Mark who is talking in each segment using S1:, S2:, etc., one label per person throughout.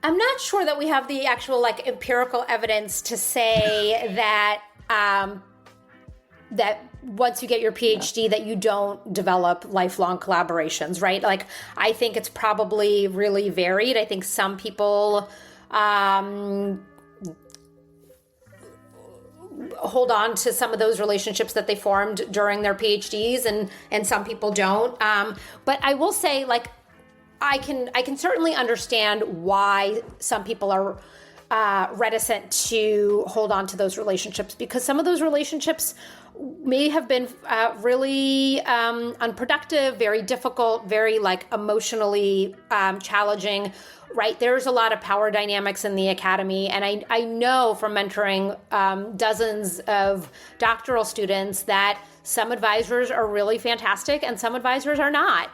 S1: I'm not sure that we have the actual like empirical evidence to say that that once you get your PhD that you don't develop lifelong collaborations, right? Like, I think it's probably really varied. I think some people hold on to some of those relationships that they formed during their PhDs, and some people don't. But I will say, like, I can certainly understand why some people are reticent to hold on to those relationships, because some of those relationships may have been really unproductive, very difficult, very like emotionally challenging, right? There's a lot of power dynamics in the academy. And I know from mentoring dozens of doctoral students that some advisors are really fantastic and some advisors are not.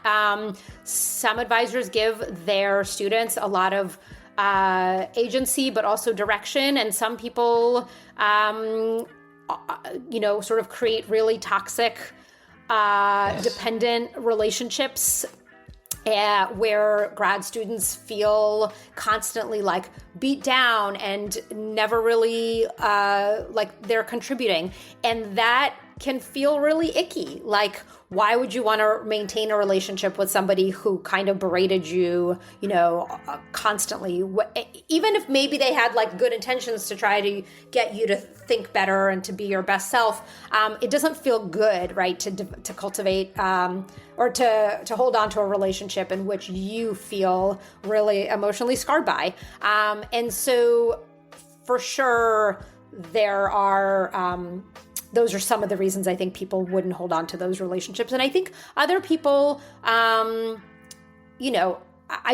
S1: Some advisors give their students a lot of agency, but also direction. And some people, sort of create really toxic, dependent relationships where grad students feel constantly like beat down and never really like they're contributing. And that can feel really icky. Like, why would you want to maintain a relationship with somebody who kind of berated you, constantly? Even if maybe they had like good intentions to try to get you to think better and to be your best self, it doesn't feel good, right? To cultivate or to hold on to a relationship in which you feel really emotionally scarred by. And so, for sure, there are. Those are some of the reasons I think people wouldn't hold on to those relationships. And I think other people, I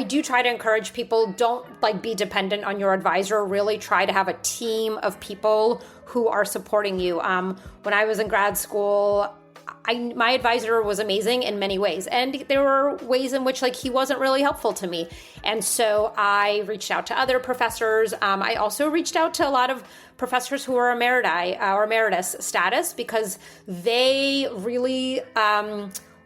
S1: do try to encourage people, don't like be dependent on your advisor. Really try to have a team of people who are supporting you. When I was in grad school, my advisor was amazing in many ways. And there were ways in which like he wasn't really helpful to me. And so I reached out to other professors. I also reached out to a lot of professors who are emeriti or emeritus status, because they really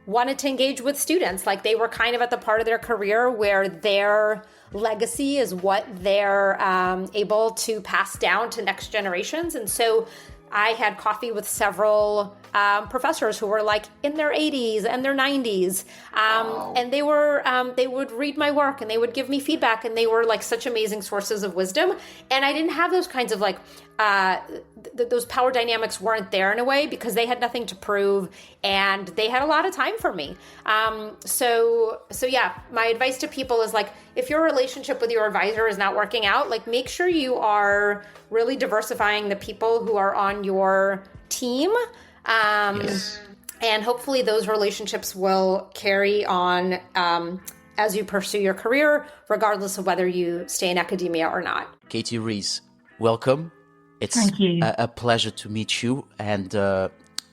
S1: wanted to engage with students. Like, they were kind of at the part of their career where their legacy is what they're able to pass down to next generations. And so I had coffee with several professors who were like in their 80s and their 90s. And they would read my work and they would give me feedback, and they were like such amazing sources of wisdom. And I didn't have those kinds of like, those power dynamics weren't there in a way, because they had nothing to prove and they had a lot of time for me. So yeah, my advice to people is like, if your relationship with your advisor is not working out, like, make sure you are really diversifying the people who are on your team. And hopefully those relationships will carry on as you pursue your career, regardless of whether you stay in academia or not.
S2: Katie Rees, welcome. It's a pleasure to meet you. And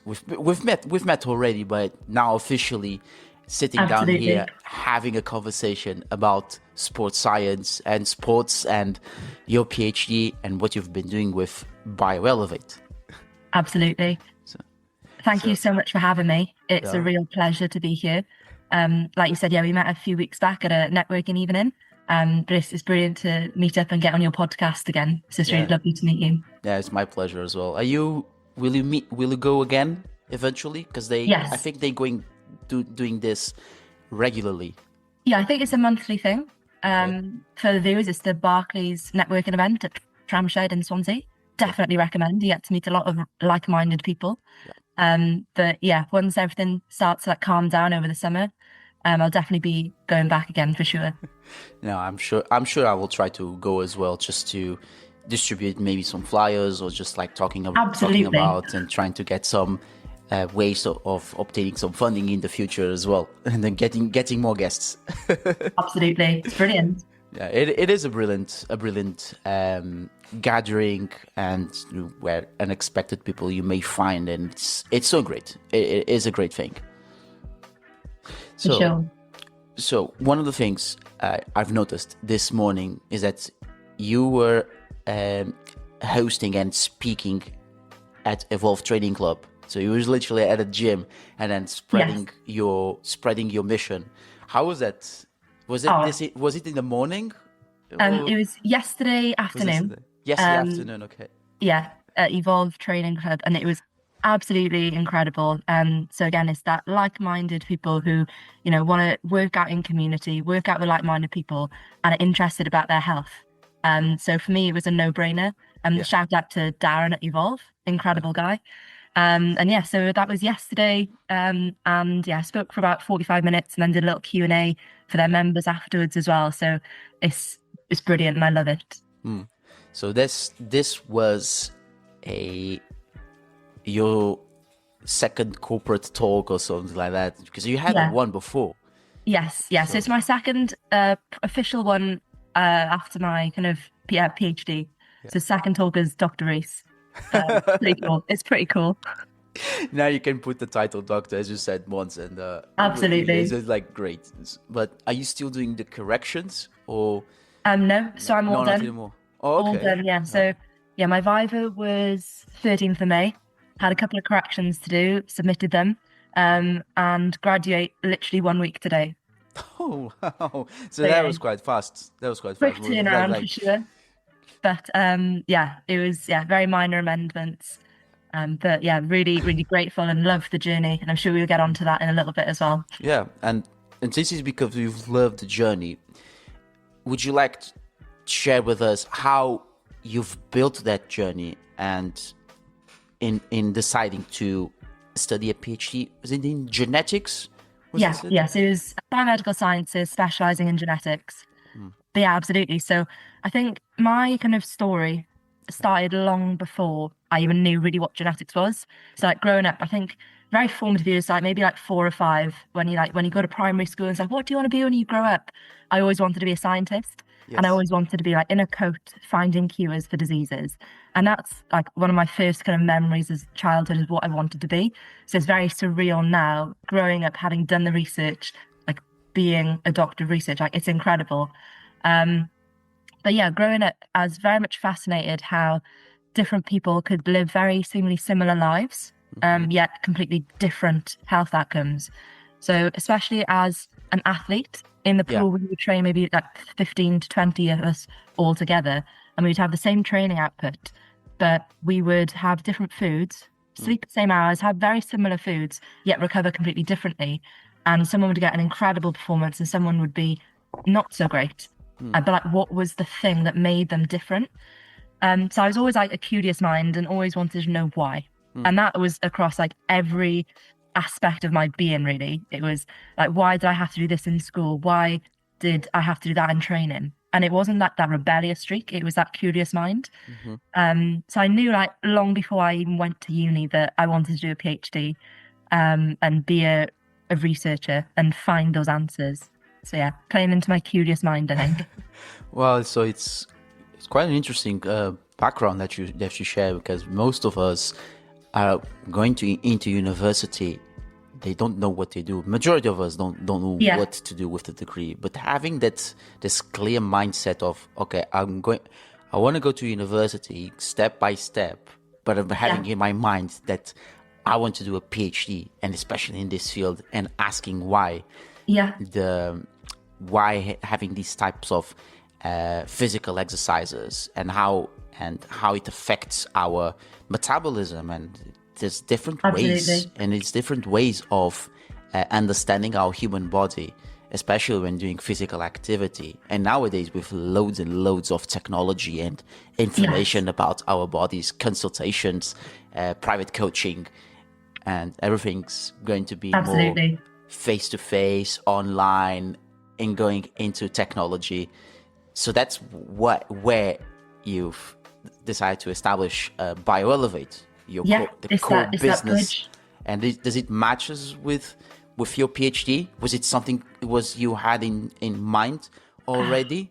S2: we've met already, but now officially sitting down here, having a conversation about sports science and sports and your PhD and what you've been doing with Bioelevate.
S3: Absolutely. Thank you so much for having me. It's a real pleasure to be here. Like you said, we met a few weeks back at a networking evening. But it's brilliant to meet up and get on your podcast again. So it's really lovely to meet you. Yeah,
S2: it's my pleasure as well. Will you go again eventually? Because I think they're going doing this regularly.
S3: Yeah, I think it's a monthly thing. For the viewers, it's the Barclays networking event at Tramshed in Swansea. Definitely recommend. You get to meet a lot of like-minded people. But yeah, once everything starts to like calm down over the summer, I'll definitely be going back again for sure.
S2: No, I'm sure I will try to go as well, just to distribute maybe some flyers or just like talking about and trying to get some ways of obtaining some funding in the future as well, and then getting more guests.
S3: Absolutely, it's brilliant.
S2: Yeah, it is a brilliant gathering, and where unexpected people you may find, and it's so great. It is a great thing. So one of the things I've noticed this morning is that you were hosting and speaking at Evolve Training Club. So you were literally at a gym and then spreading your mission. How was that? Was it in the morning?
S3: It was yesterday afternoon.
S2: Yesterday afternoon, okay.
S3: Yeah, at Evolve Training Club, and it was absolutely incredible. So again, it's that like-minded people who, want to work out in community, work out with like-minded people, and are interested about their health. So for me, it was a no-brainer. Shout out to Darren at Evolve, incredible guy. So that was yesterday. I spoke for about 45 minutes and then did a little Q&A for their members afterwards as well. So it's brilliant and I love it.
S2: So this was your second corporate talk or something like that, because you had one before.
S3: Yes. So it's my second official one after my kind of PhD. So second talk is Dr. Rees. Pretty cool. It's pretty cool.
S2: Now you can put the title doctor, as you said once, and
S3: absolutely,
S2: it's like great. But are you still doing the corrections or?
S3: No. So I'm all done.
S2: Anymore. Oh, okay.
S3: All done. Yeah. So my Viva was 13th of May. Had a couple of corrections to do, submitted them, and graduate literally 1 week today.
S2: Oh wow! So that was quite fast.
S3: Quick turnaround for sure. But it was very minor amendments. But really, really grateful and love the journey. And I'm sure we'll get onto that in a little bit as well.
S2: Yeah, and this is because you've loved the journey. Would you like to share with us how you've built that journey and in deciding to study a PhD? Was it in genetics?
S3: Yes, it was biomedical sciences, specializing in genetics. But yeah, absolutely. So I think my kind of story started long before I even knew really what genetics was. So like growing up, I think very formative years, like maybe like 4 or 5, when you go to primary school and it's like, what do you want to be when you grow up? I always wanted to be a scientist. Yes. And I always wanted to be like in a coat, finding cures for diseases. And that's like one of my first kind of memories as childhood is what I wanted to be. So it's very surreal now, growing up, having done the research, like being a doctor of research, like it's incredible. But yeah, growing up, I was very much fascinated how different people could live very seemingly similar lives, yet completely different health outcomes. So especially as an athlete, in the pool, we would train maybe like 15 to 20 of us all together, and we'd have the same training output, but we would have different foods, sleep at the same hours, have very similar foods, yet recover completely differently. And someone would get an incredible performance and someone would be not so great. But like, what was the thing that made them different? So I was always like a curious mind and always wanted to know why. And that was across like every aspect of my being, really. It was like, why did I have to do this in school? Why did I have to do that in training? And it wasn't that rebellious streak, it was that curious mind. So I knew like long before I even went to uni that I wanted to do a PhD and be a researcher and find those answers. So yeah, playing into my curious mind, I think.
S2: Well, so it's quite an interesting background that you share, because most of us are going into university, they don't know what they do. Majority of us don't know what to do with the degree. But having this clear mindset of, okay, I want to go to university step by step, but I'm having in my mind that I want to do a PhD, and especially in this field, and asking why. Why having these types of physical exercises and how it affects our metabolism, and there's different ways, and it's different ways of understanding our human body, especially when doing physical activity. And nowadays, with loads and loads of technology and information about our bodies, consultations, private coaching, and everything's going to be more face-to-face, online, and going into technology. So that's where you've decided to establish Bioelevate, the core business. And does it matches with your PhD? Was it something you had in mind already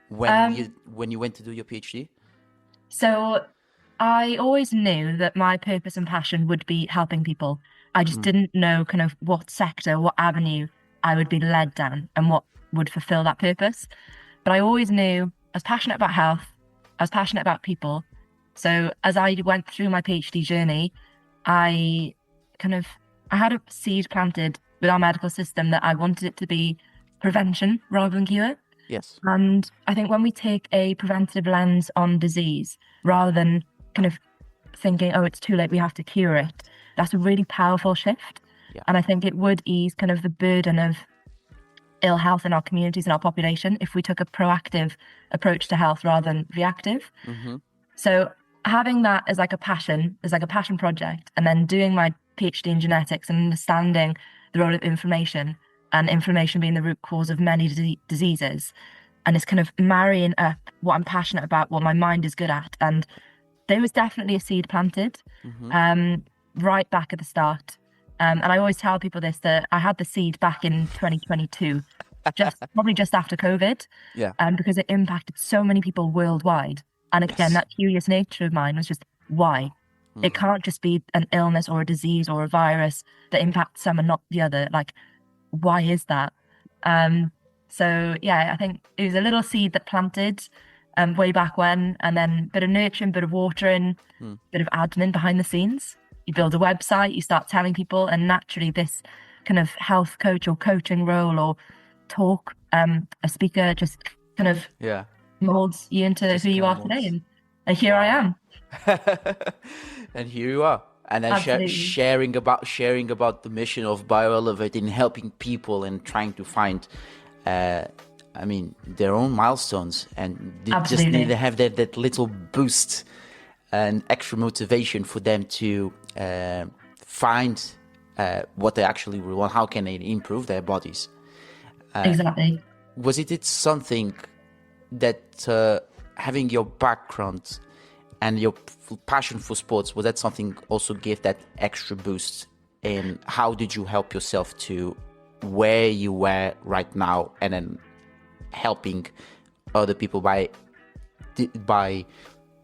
S2: when you went to do your PhD?
S3: So I always knew that my purpose and passion would be helping people. I just didn't know kind of what sector, what avenue I would be led down and what would fulfill that purpose. But I always knew I was passionate about health. I was passionate about people. So as I went through my PhD journey, I had a seed planted with our medical system that I wanted it to be prevention rather than cure.
S2: Yes.
S3: And I think when we take a preventative lens on disease, rather than kind of thinking, oh, it's too late, we have to cure it, that's a really powerful shift.
S2: Yeah.
S3: And I think it would ease kind of the burden of ill health in our communities and our population if we took a proactive approach to health rather than reactive.
S2: Mm-hmm.
S3: So having that as like a passion project, and then doing my PhD in genetics and understanding the role of inflammation, and inflammation being the root cause of many diseases, and it's kind of marrying up what I'm passionate about, what my mind is good at. And there was definitely a seed planted right back at the start. And I always tell people this, that I had the seed back in 2022, probably just after COVID, because it impacted so many people worldwide. And again, that curious nature of mine was just, why? It can't just be an illness or a disease or a virus that impacts some and not the other. Like, why is that? So yeah, I think it was a little seed that planted way back when, and then a bit of nurturing, bit of watering, bit of admin behind the scenes. You build a website, you start telling people, and naturally this kind of health coach or coaching role or talk, a speaker just kind of molds you into just who you are today. And here I am.
S2: And here you are. And then sharing about the mission of Bioelevate in helping people and trying to find, their own milestones. And they just need to have that little boost and extra motivation for them to find what they actually want. How can they improve their bodies?
S3: Exactly.
S2: Was it something that having your background and your passion for sports, was that something also gave that extra boost? And how did you help yourself to where you were right now, and then helping other people by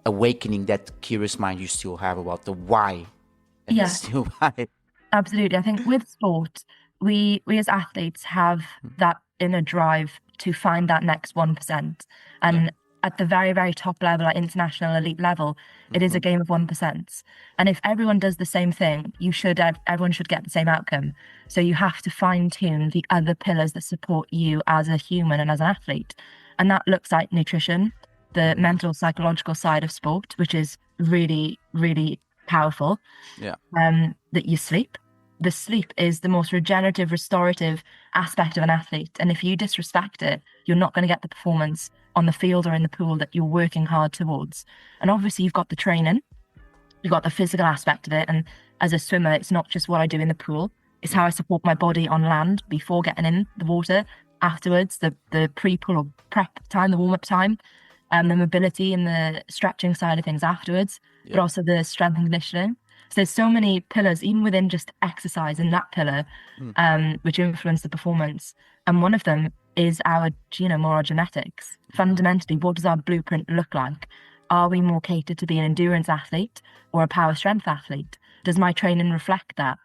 S2: awakening that curious mind you still have about the why?
S3: Yeah,
S2: still why.
S3: Absolutely. I think with sport, we as athletes have that inner drive to find that next 1%. And at the very, very top level, at international elite level, it is a game of 1%. And if everyone does the same thing, everyone should get the same outcome. So you have to fine tune the other pillars that support you as a human and as an athlete. And that looks like nutrition, the mental, psychological side of sport, which is really, really powerful.
S2: Yeah.
S3: That you sleep. The sleep is the most regenerative, restorative aspect of an athlete. And if you disrespect it, you're not going to get the performance on the field or in the pool that you're working hard towards. And obviously you've got the training, you've got the physical aspect of it. And as a swimmer, it's not just what I do in the pool, it's how I support my body on land before getting in the water, afterwards, the pre-pool or prep time, the warm-up time, the mobility and the stretching side of things afterwards, but also the strength and conditioning. So there's so many pillars, even within just exercise in that pillar, which influence the performance. And one of them is our genome or our genetics. Fundamentally, what does our blueprint look like? Are we more catered to be an endurance athlete or a power strength athlete? Does my training reflect that?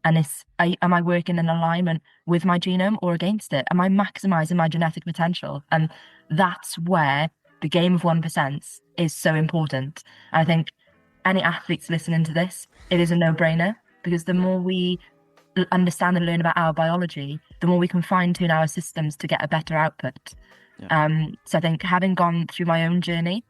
S3: And am I working in alignment with my genome or against it? Am I maximizing my genetic potential? And that's where the game of 1% is so important. And I think any athletes listening to this, it is a no-brainer, because the more we understand and learn about our biology, the more we can fine-tune our systems to get a better output. So I think having gone through my own journey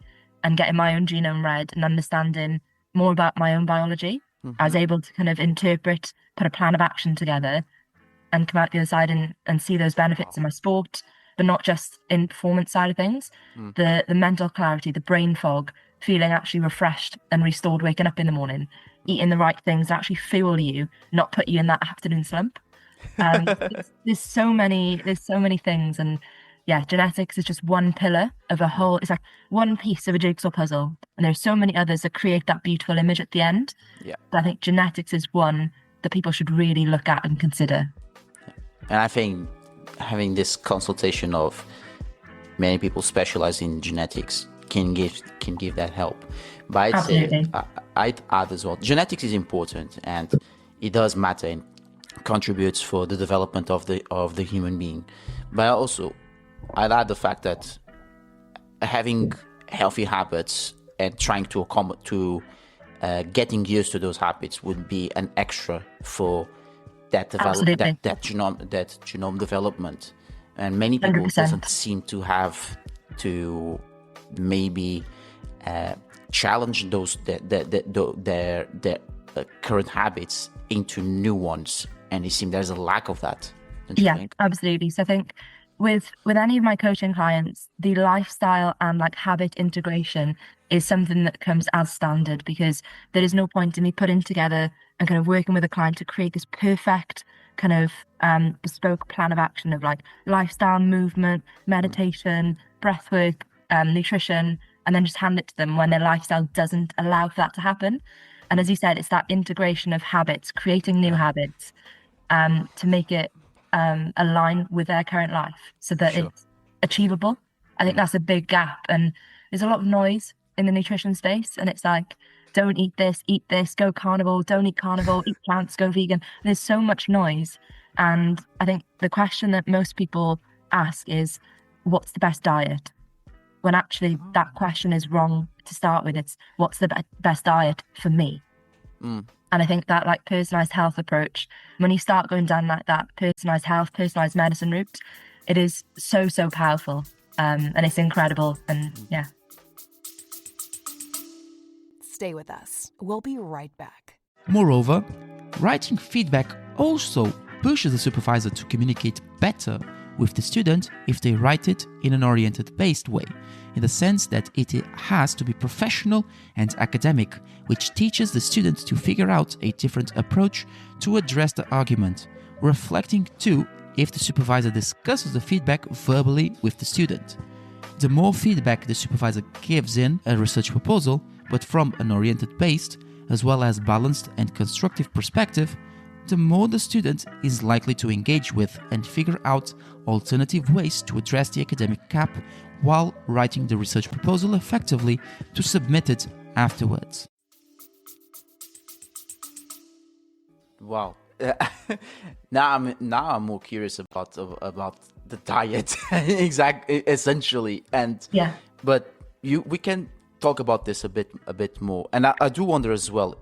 S3: and getting my own genome read and understanding more about my own biology, I was able to kind of interpret, put a plan of action together and come out the other side and see those benefits in my sport, but not just in performance side of things. The mental clarity, the brain fog, feeling actually refreshed and restored, waking up in the morning, eating the right things that actually fuel you, not put you in that afternoon slump. There's so many things. And yeah, genetics is just one pillar of a whole. It's like one piece of a jigsaw puzzle, and there's so many others that create that beautiful image at the end. But I think genetics is one that people should really look at and consider.
S2: And I think having this consultation of many people specialize in genetics can give that help. But I'd add as well, genetics is important and it does matter and contributes for the development of the human being. But also I'd add the fact that having healthy habits and trying to accommodate to getting used to those habits would be an extra for that genome development. And many people
S3: 100%.
S2: doesn't seem to have to maybe challenge those their current habits into new ones, and it seems there's a lack of that. Don't you think?
S3: Absolutely. So I think with any of my coaching clients, the lifestyle and like habit integration is something that comes as standard, because there is no point in me putting together and kind of working with a client to create this perfect kind of bespoke plan of action of like lifestyle, movement, meditation, breath work, nutrition, and then just hand it to them when their lifestyle doesn't allow for that to happen. And as you said, it's that integration of habits, creating new habits to make it align with their current life so that it's achievable. I think that's a big gap. And there's a lot of noise in the nutrition space. And it's like, don't eat this, go carnivore, don't eat carnivore, eat plants, go vegan. There's so much noise. And I think the question that most people ask is, what's the best diet? When actually that question is wrong to start with. It's what's the best diet for me? And I think that like personalized health approach, when you start going down like that personalized health, personalized medicine route, it is so powerful. And it's incredible. And yeah.
S4: Stay with us. We'll be right back.
S5: Moreover, writing feedback also pushes the supervisor to communicate better with the student if they write it in an oriented-based way, in the sense that it has to be professional and academic, which teaches the student to figure out a different approach to address the argument, reflecting too if the supervisor discusses the feedback verbally with the student. The more feedback the supervisor gives in a research proposal, but from an oriented-based, as well as balanced and constructive perspective, the more the student is likely to engage with and figure out alternative ways to address the academic gap while writing the research proposal effectively to submit it afterwards.
S2: Wow. Now I'm more curious about the diet, essentially, and but we can talk about this a bit more, and I do wonder as well,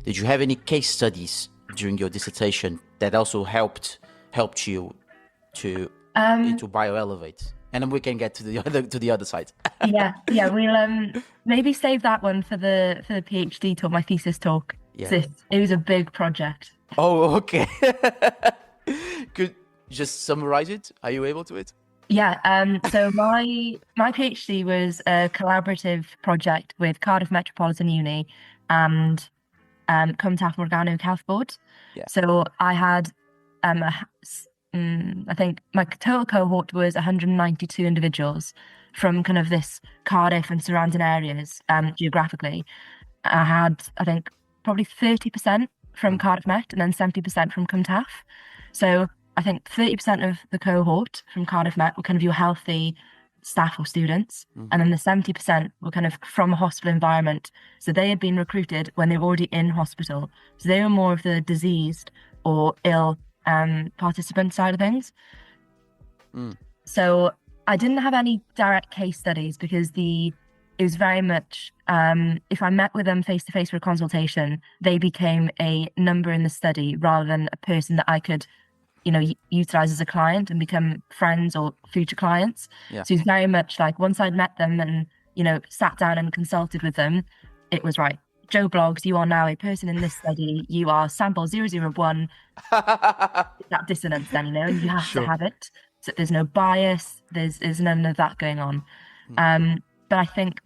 S2: did you have any case studies during your dissertation that also helped you to Bioelevate, and then we can get to the other side.
S3: We'll maybe save that one for the PhD talk, my thesis talk. It was a big project.
S2: Oh, okay. Could you just summarize it? Are you able to it?
S3: So my PhD was a collaborative project with Cardiff Metropolitan Uni and Cumtaff Morgannwg Health Board. So I had I think my total cohort was 192 individuals from kind of this Cardiff and surrounding areas geographically. I had, I think, probably 30% from Cardiff Met and then 70% from Cumtaff. So I think 30% of the cohort from Cardiff Met were kind of your healthy staff or students. And then the 70% were kind of from a hospital environment. So they had been recruited when they were already in hospital. So they were more of the diseased or ill participant side of things. So I didn't have any direct case studies because it was very much, if I met with them face to face for a consultation, they became a number in the study rather than a person that I could, utilize as a client and become friends or future clients. So it's very much like once I'd met them and, sat down and consulted with them, it was right. Joe Bloggs, you are now a person in this study. You are sample 001. That dissonance then, and you have to have it. So there's no bias. There's none of that going on. But I think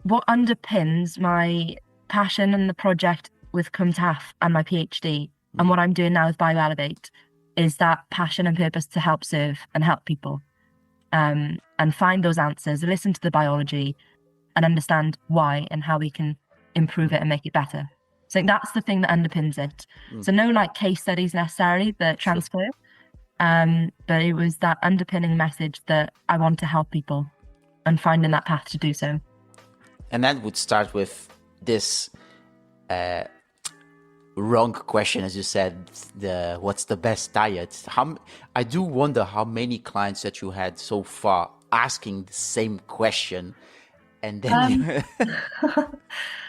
S3: what underpins my passion and the project with Cumtaff and my PhD and what I'm doing now with Bioelevate is that passion and purpose to help serve and help people and find those answers, listen to the biology and understand why and how we can improve it and make it better. So that's the thing that underpins it. So no like case studies necessarily that transfer, but it was that underpinning message that I want to help people and finding that path to do so.
S2: And that would start with this wrong question, as you said, what's the best diet? I do wonder how many clients that you had so far asking the same question, and then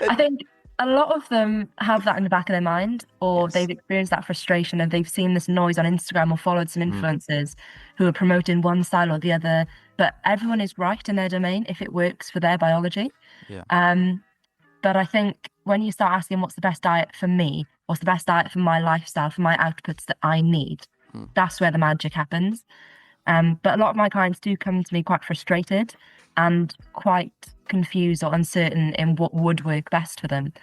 S3: I think a lot of them have that in the back of their mind, or they've experienced that frustration and they've seen this noise on Instagram or followed some influencers who are promoting one style or the other. But everyone is right in their domain if it works for their biology. But I think when you start asking what's the best diet for me, what's the best diet for my lifestyle, for my outputs that I need, that's where the magic happens. But a lot of my clients do come to me quite frustrated and quite confused or uncertain in what would work best for them.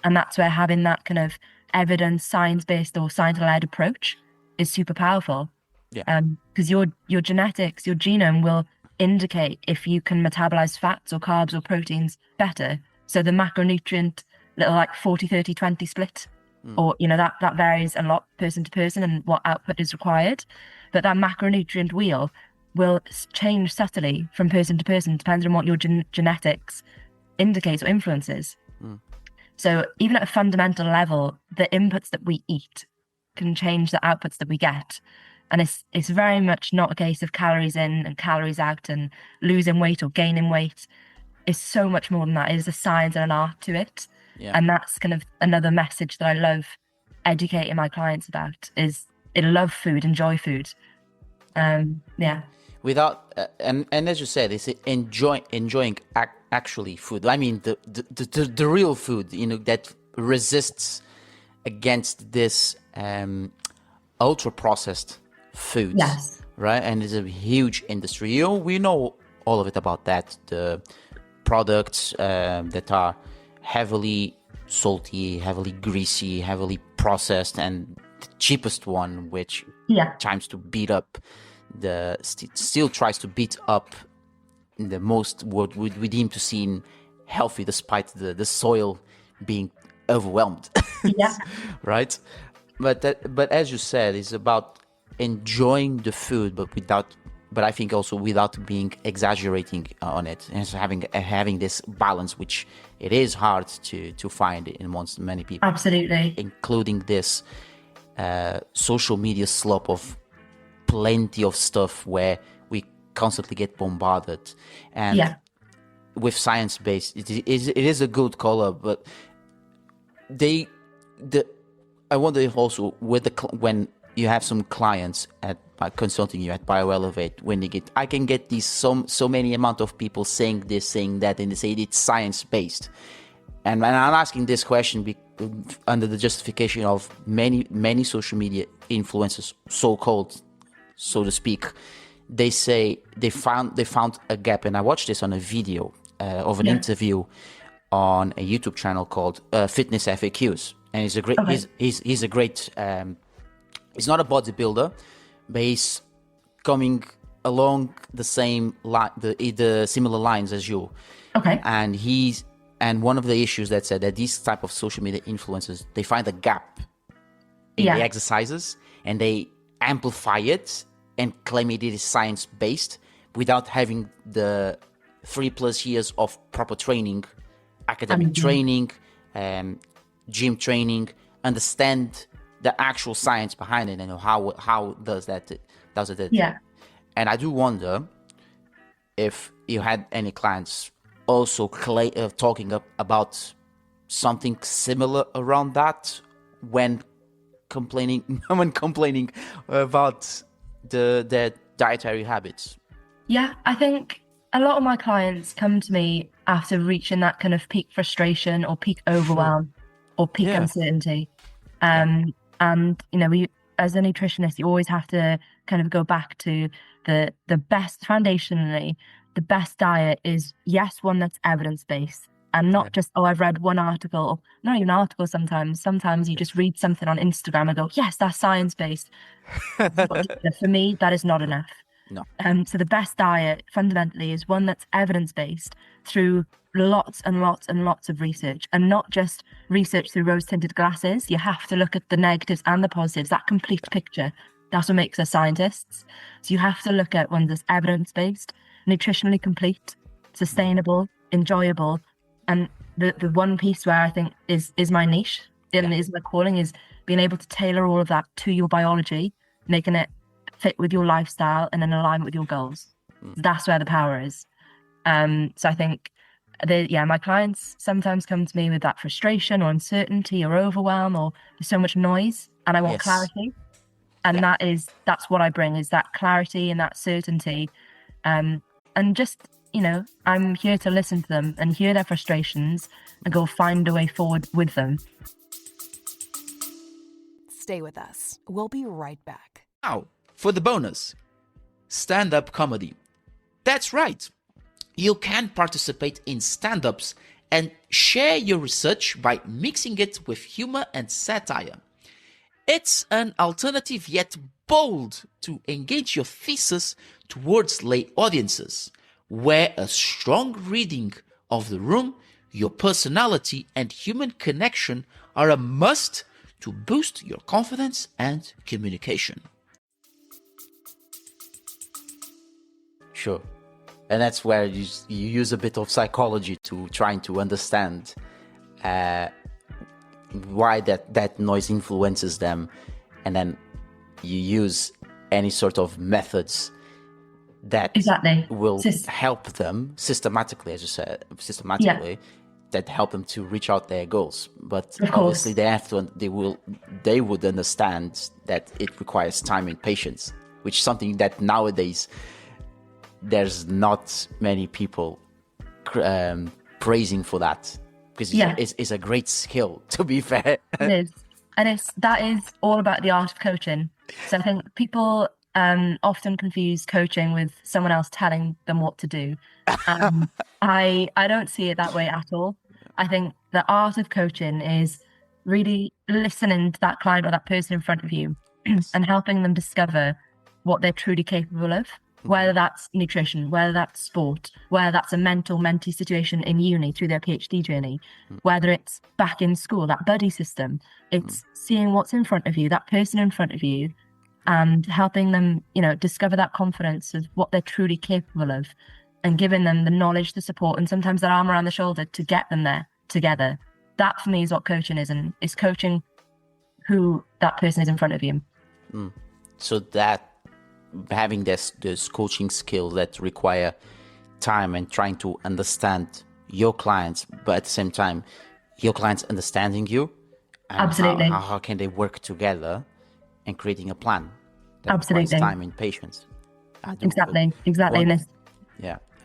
S3: And that's where having that kind of evidence, science-based or science-led approach is super powerful. Because your genetics, your genome will indicate if you can metabolize fats or carbs or proteins better. So the macronutrient little like 40-30-20 split, or, you know, that varies a lot person to person and what output is required. But that macronutrient wheel will change subtly from person to person, depending on what your genetics indicates or influences. So even at a fundamental level, the inputs that we eat can change the outputs that we get. And it's very much not a case of calories in and calories out and losing weight or gaining weight. It's so much more than that. It is a science and an art to it. And that's kind of another message that I love educating my clients about is love food, enjoy food.
S2: Without and as you said, it's enjoying actually food. I mean the real food, you know, that resists against this ultra processed foods, right? And it's a huge industry. You know, we know all of it about that. The products that are heavily salty, heavily greasy, heavily processed, and the cheapest one, which tries to beat up still tries to beat up the most what we deem to seem healthy, despite the soil being overwhelmed. Right? But as you said, it's about enjoying the food, but I think also without being exaggerating on it, and so having this balance, which it is hard to find in amongst many people.
S3: Absolutely.
S2: Including this social media slope of plenty of stuff where we constantly get bombarded. And with science-based, it is a good color, but I wonder if also when you have some clients by consulting you at Bioelevate, when I can get these so many amount of people saying this, saying that, and they say it's science-based. And I'm asking this question under the justification of many social media influencers, so-called, so to speak. They say they found a gap, and I watched this on a video of an interview on a YouTube channel called Fitness FAQs, and he's a great. He's a great. He's not a bodybuilder, but he's coming along the same the similar lines as you. And one of the issues that said that these type of social media influencers, they find a gap in the exercises and they amplify it and claim it is science-based without having the 3+ years of proper training, academic training, gym training, understand the actual science behind it and how does it. And I do wonder if you had any clients also talking about something similar around that when complaining about their dietary habits.
S3: I think a lot of my clients come to me after reaching that kind of peak frustration or peak overwhelm or peak uncertainty. And you know, as a nutritionist, you always have to kind of go back to the best, foundationally, the best diet is, yes, one that's evidence-based and not just, I've read one article, or not even an article sometimes. Sometimes you just read something on Instagram and go, yes, that's science-based. For me, that is not enough.
S2: No.
S3: So the best diet fundamentally is one that's evidence-based through lots and lots and lots of research, and not just research through rose-tinted glasses. You have to look at the negatives and the positives, that complete picture. That's what makes us scientists. So you have to look at one that's evidence-based, nutritionally complete, sustainable, enjoyable. And the one piece where I think is my niche and is my calling is being able to tailor all of that to your biology, making it fit with your lifestyle and in alignment with your goals. That's where the power is. So I think my clients sometimes come to me with that frustration or uncertainty or overwhelm, or there's so much noise, and I want clarity. And that's what I bring, is that clarity and that certainty. And just, I'm here to listen to them and hear their frustrations and go find a way forward with them.
S4: Stay with us. We'll be right back.
S5: Now, for the bonus, stand-up comedy. That's right. You can participate in stand-ups and share your research by mixing it with humor and satire. It's an alternative yet bold to engage your thesis towards lay audiences, where a strong reading of the room, your personality, and human connection are a must to boost your confidence and communication.
S2: Sure. And that's where you use a bit of psychology to trying to understand why that noise influences them, and then you use any sort of methods that will help them systematically, as you said, that help them to reach out their goals. But obviously they would understand that it requires time and patience, which is something that nowadays there's not many people praising for that, because it's a great skill, to be fair.
S3: It is. And that is all about the art of coaching. So I think people often confuse coaching with someone else telling them what to do. I don't see it that way at all. I think the art of coaching is really listening to that client or that person in front of you and helping them discover what they're truly capable of. Whether that's nutrition, whether that's sport, whether that's a mentee situation in uni through their PhD journey, whether it's back in school, that buddy system. It's seeing what's in front of you, that person in front of you, and helping them, discover that confidence of what they're truly capable of, and giving them the knowledge, the support, and sometimes that arm around the shoulder to get them there together. That for me is what coaching is, and it's coaching who that person is in front of you.
S2: So that having this coaching skills that require time and trying to understand your clients, but at the same time your clients understanding you, and
S3: absolutely
S2: how can they work together and creating a plan that
S3: absolutely
S2: requires time and patience.
S3: Exactly.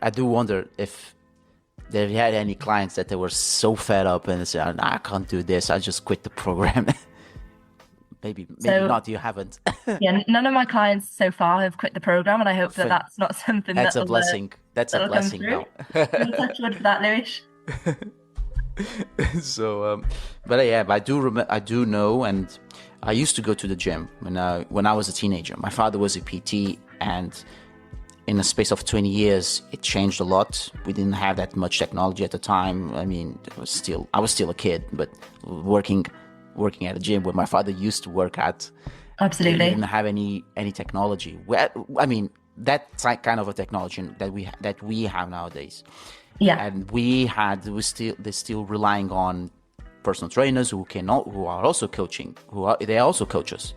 S2: I do wonder if they had any clients that they were so fed up and they said, I can't do this, I just quit the program. Maybe not, you haven't.
S3: None of my clients so far have quit the program, and I hope that's not something
S2: that's a blessing. That's a blessing now.
S3: Touch wood for that, Lewis.
S2: So, but I do know, and I used to go to the gym when I was a teenager. My father was a PT, and in a space of 20 years, it changed a lot. We didn't have that much technology at the time. I mean, I was still a kid, but working at a gym where my father used to work at.
S3: Absolutely.
S2: We didn't have any technology. I mean, that kind of a technology that we have nowadays.
S3: Yeah.
S2: And they're still relying on personal trainers who are also coaching, they are also coaches.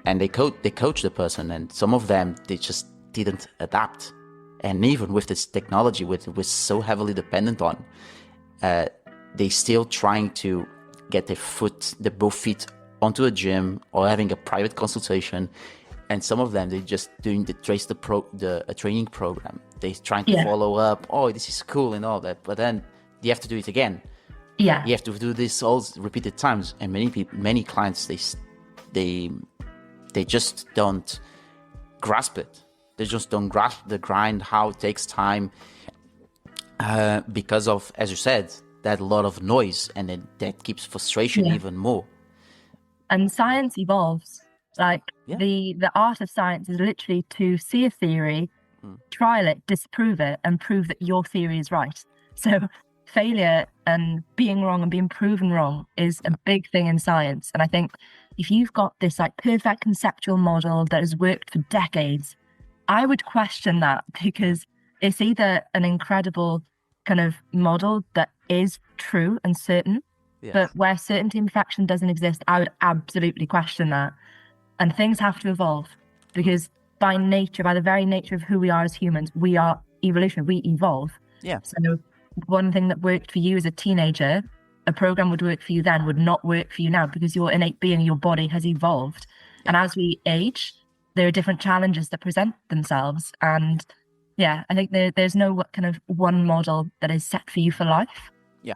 S2: And they coach the person, and some of them, they just didn't adapt. And even with this technology, we're so heavily dependent on, they still trying to get their both feet onto a gym or having a private consultation, and some of them, they just doing a training program. They trying to follow up. Oh, this is cool and all that, but then you have to do it again.
S3: Yeah,
S2: you have to do this all repeated times, and many clients they just don't grasp it. They just don't grasp the grind, how it takes time, because of, as you said, that lot of noise, and that keeps frustration even more.
S3: And science evolves. The art of science is literally to see a theory, trial it, disprove it, and prove that your theory is right. So failure and being wrong and being proven wrong is a big thing in science. And I think if you've got this perfect conceptual model that has worked for decades, I would question that, because it's either an incredible kind of model that is true and certain, but where certainty and perfection doesn't exist, I would absolutely question that. And things have to evolve, because by the very nature of who we are as humans, we are evolution, we evolve.
S2: Yeah.
S3: So one thing that worked for you as a teenager, a program would work for you then, would not work for you now, because your innate being, your body has evolved. And as we age, there are different challenges that present themselves. And yeah, I think there's no kind of one model that is set for you for life.
S2: Yeah.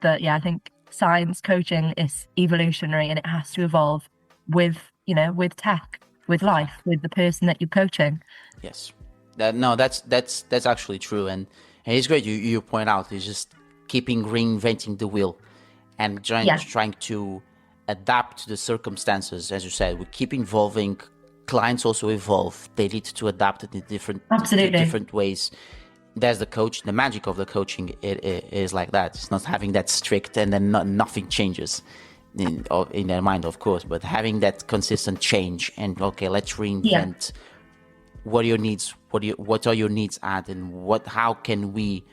S3: But yeah, I think science coaching is evolutionary, and it has to evolve with, you know, with tech, with life, with the person that you're coaching.
S2: Yes. That's actually true. And it's great you point out, it's just keeping reinventing the wheel and trying to adapt to the circumstances. As you said, we keep evolving. Clients also evolve. They need to adapt it in different ways. There's the coach. The magic of the coaching it is like that. It's not having that strict and then nothing changes in their mind, of course, but having that consistent change and okay, let's reinvent. What are your needs? What are your needs at, and how can we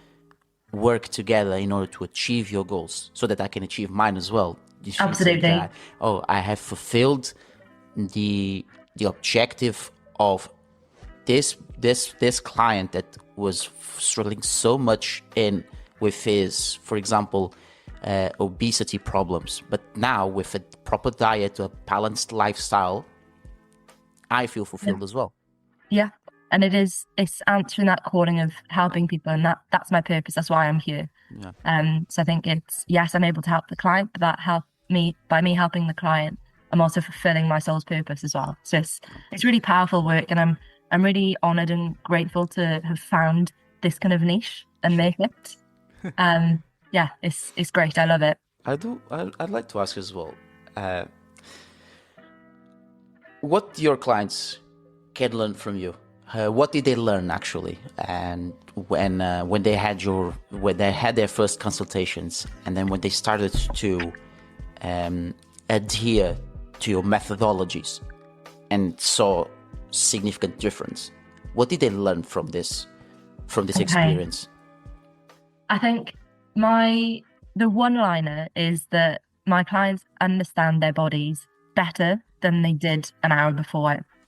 S2: work together in order to achieve your goals so that I can achieve mine as well?
S3: Absolutely.
S2: I have fulfilled the objective of this client that was struggling so much with his, for example, obesity problems, but now with a proper diet, a balanced lifestyle, I feel fulfilled as well.
S3: Yeah. And it's answering that calling of helping people, and that's my purpose. That's why I'm here. Yeah. So I think it's, yes, I'm able to help the client, but by me helping the client, I'm also fulfilling my soul's purpose as well. So it's really powerful work, and I'm really honored and grateful to have found this kind of niche and make it. Yeah, it's great. I love it.
S2: I'd like to ask as well, what your clients can learn from you. What did they learn actually, and when they had their first consultations, and then when they started to adhere to your methodologies and saw significant difference? What did they learn from this experience?
S3: I think the one-liner is that my clients understand their bodies better than they did an hour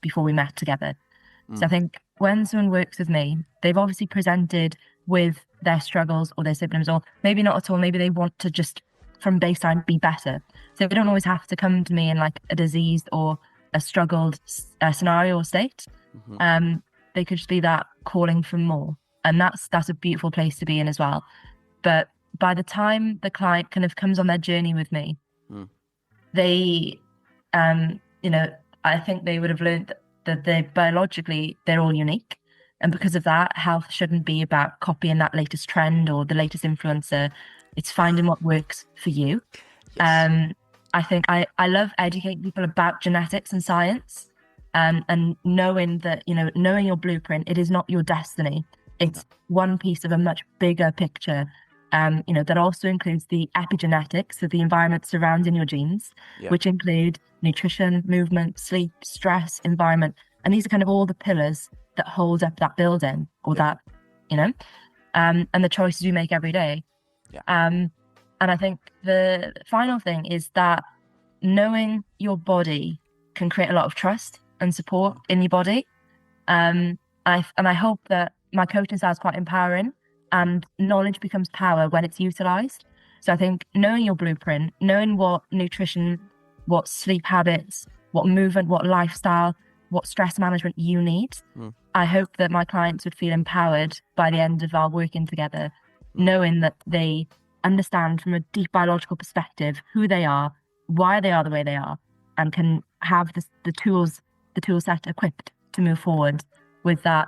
S3: before we met together. So I think when someone works with me, they've obviously presented with their struggles or their symptoms, or maybe not at all. Maybe they want to just from baseline be better. So they don't always have to come to me in like a diseased or a struggled scenario or state. Mm-hmm. They could just be that calling for more. And that's a beautiful place to be in as well. But by the time the client kind of comes on their journey with me, they, I think they would have learned that they're all unique. And because of that, health shouldn't be about copying that latest trend or the latest influencer. It's finding what works for you. Yes. I think I love educating people about genetics and science, and knowing that, knowing your blueprint, it is not your destiny. It's one piece of a much bigger picture, that also includes the epigenetics, so the environment surrounding your genes, which include nutrition, movement, sleep, stress, environment. And these are kind of all the pillars that hold up that building or that, and the choices you make every day. Yeah. And I think the final thing is that knowing your body can create a lot of trust and support in your body. I hope that my coaching style is quite empowering, and knowledge becomes power when it's utilized. So I think knowing your blueprint, knowing what nutrition, what sleep habits, what movement, what lifestyle, what stress management you need, I hope that my clients would feel empowered by the end of our working together, knowing that they understand from a deep biological perspective who they are, why they are the way they are, and can have the tool set equipped to move forward with that,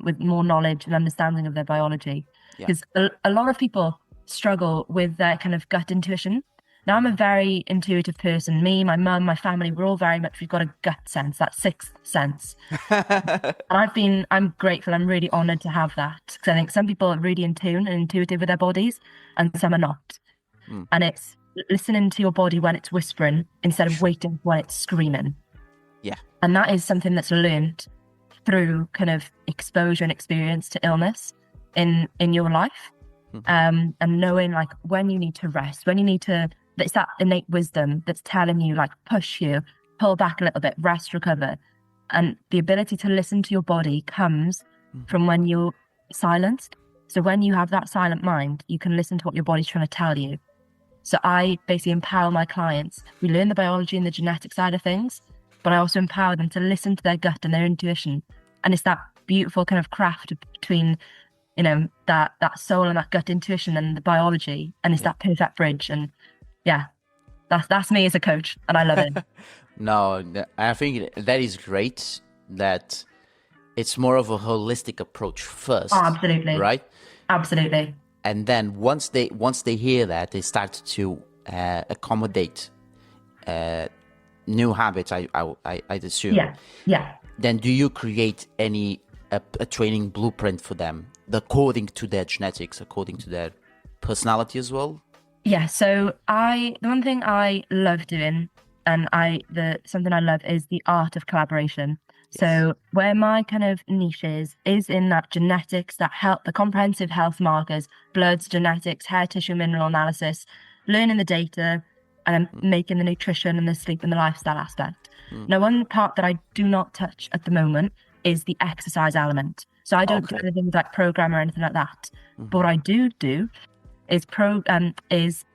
S3: with more knowledge and understanding of their biology. Because a lot of people struggle with their kind of gut intuition. Now, I'm a very intuitive person. Me, my mum, my family, we're all we've got a gut sense, that sixth sense. And I'm grateful, I'm really honoured to have that. Because I think some people are really in tune and intuitive with their bodies, and some are not. And it's listening to your body when it's whispering instead of waiting when it's screaming. Yeah. And that is something that's learned through kind of exposure and experience to illness in your life. And knowing like when you need to rest, when you need to, it's that innate wisdom that's telling you like push you, pull back a little bit, rest, recover. And the ability to listen to your body comes from when you're silenced So when you have that silent mind, you can listen to what your body's trying to tell you. So I basically empower my clients. We learn the biology and the genetic side of things, but I also empower them to listen to their gut and their intuition. And it's that beautiful kind of craft between, you know, that soul and that gut intuition and the biology. And it's that perfect bridge. And yeah, that's me as a coach, and I love it.
S2: No, I think that is great, that it's more of a holistic approach first.
S3: Oh, absolutely.
S2: Right? Absolutely.
S3: And
S2: then once they hear that, they start to accommodate new habits, I'd assume.
S3: Yeah.
S2: Then do you create a training blueprint for them according to their genetics, according to their personality as well?
S3: Yeah, so the one thing I love doing, and something I love, is the art of collaboration. Yes. So where my kind of niche is in that genetics, the comprehensive health markers, bloods, genetics, hair tissue, mineral analysis, learning the data, and making the nutrition and the sleep and the lifestyle aspect. Now, one part that I do not touch at the moment is the exercise element. So I don't do anything like program or anything like that. But what I do is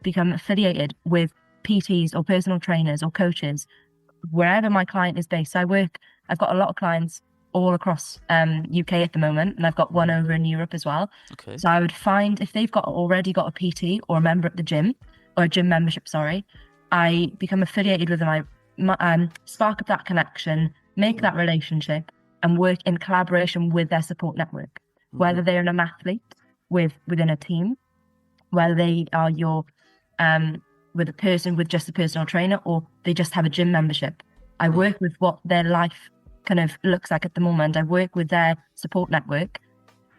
S3: become affiliated with PTs or personal trainers or coaches wherever my client is based. So I've got a lot of clients all across UK at the moment, and I've got one over in Europe as well. Okay. So I would find if they've already got a PT or a member at the gym, or a gym membership, I become affiliated with them. I spark up that connection, make that relationship, and work in collaboration with their support network, whether they're an athlete within a team, whether they are with a person with just a personal trainer, or they just have a gym membership. I work with what their life kind of looks like at the moment. I work with their support network,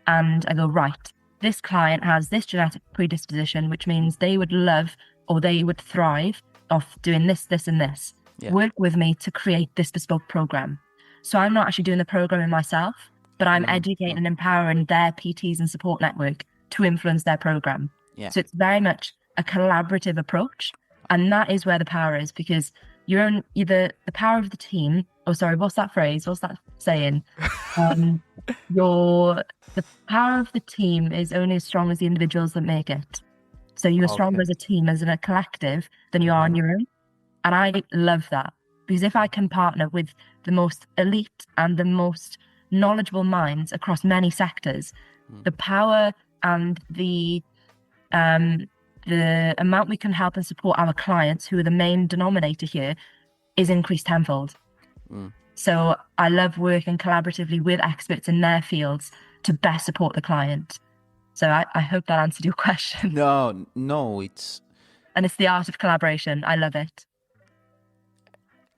S3: and I go, right, this client has this genetic predisposition, which means they would love, or they would thrive off doing this, this, and this. Yeah. Work with me to create this bespoke program. So I'm not actually doing the programming myself, but I'm educating and empowering their PTs and support network to influence their program. Yeah. So it's very much a collaborative approach. And that is where the power is, because you're either the power of the team, what's that phrase? What's that saying? The power of the team is only as strong as the individuals that make it. So you're stronger as a team, as in a collective, than you are on your own. And I love that, because if I can partner with the most elite and the most knowledgeable minds across many sectors, the power and the amount we can help and support our clients, who are the main denominator here, is increased tenfold. So I love working collaboratively with experts in their fields to best support the client. So I hope that answered your question.
S2: No, it's...
S3: And it's the art of collaboration. I love it.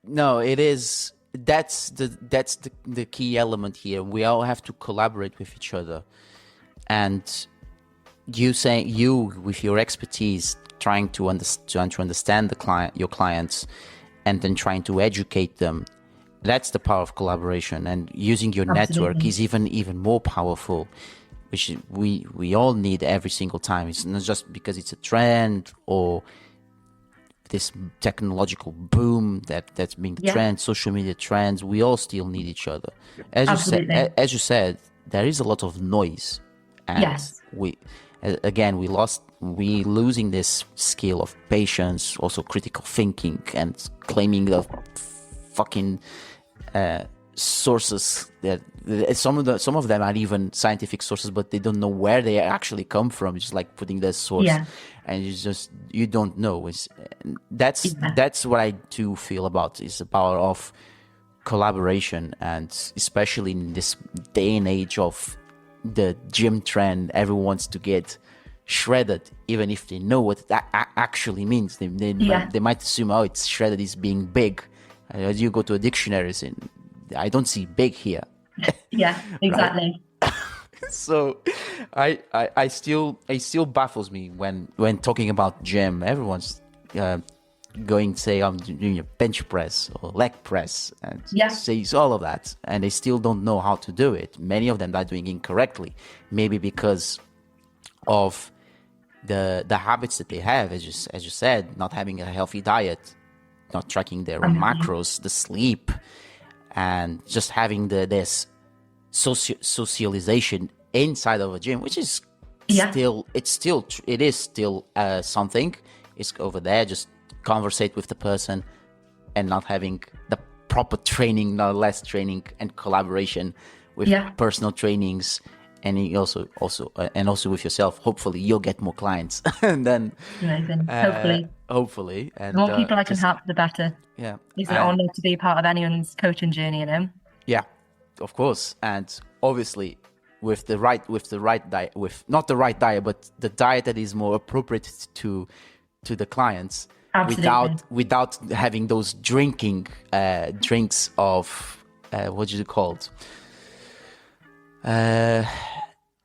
S2: No, it is. That's the key element here. We all have to collaborate with each other. And you with your expertise, trying to understand your clients, and then trying to educate them. That's the power of collaboration. And using your network is even more powerful, which we all need every single time. It's not just because it's a trend or this technological boom that's being the trend, social media trends. We all still need each other. As you said, there is a lot of noise, and we losing this skill of patience, also critical thinking, and claiming the fucking sources that some of them are even scientific sources, but they don't know where they actually come from. It's just like putting the source, and you don't know. That's what I do feel about is the power of collaboration, and especially in this day and age of the gym trend, everyone wants to get shredded, even if they know what that actually means. They might assume, it's shredded is being big. As you go to a dictionary, I don't see big here.
S3: Yeah, exactly.
S2: So I still baffles me when talking about gym. Everyone's going to say I'm doing a bench press or leg press, and says all of that, and they still don't know how to do it. Many of them are doing incorrectly, maybe because of the habits that they have, as you said, not having a healthy diet, not tracking their own macros, the sleep, and just having this socialization inside of a gym, which is it is still something. It's over there, just conversate with the person and not having the proper training, not less training and collaboration with personal trainings. And also with yourself. Hopefully, you'll get more clients, and then hopefully, and
S3: the more people I can help, the better.
S2: Yeah,
S3: it's an honor to be part of anyone's coaching journey,
S2: Yeah, of course, and obviously, with the right diet, not the right diet, but the diet that is more appropriate to the clients, without having those drinks of what is it called?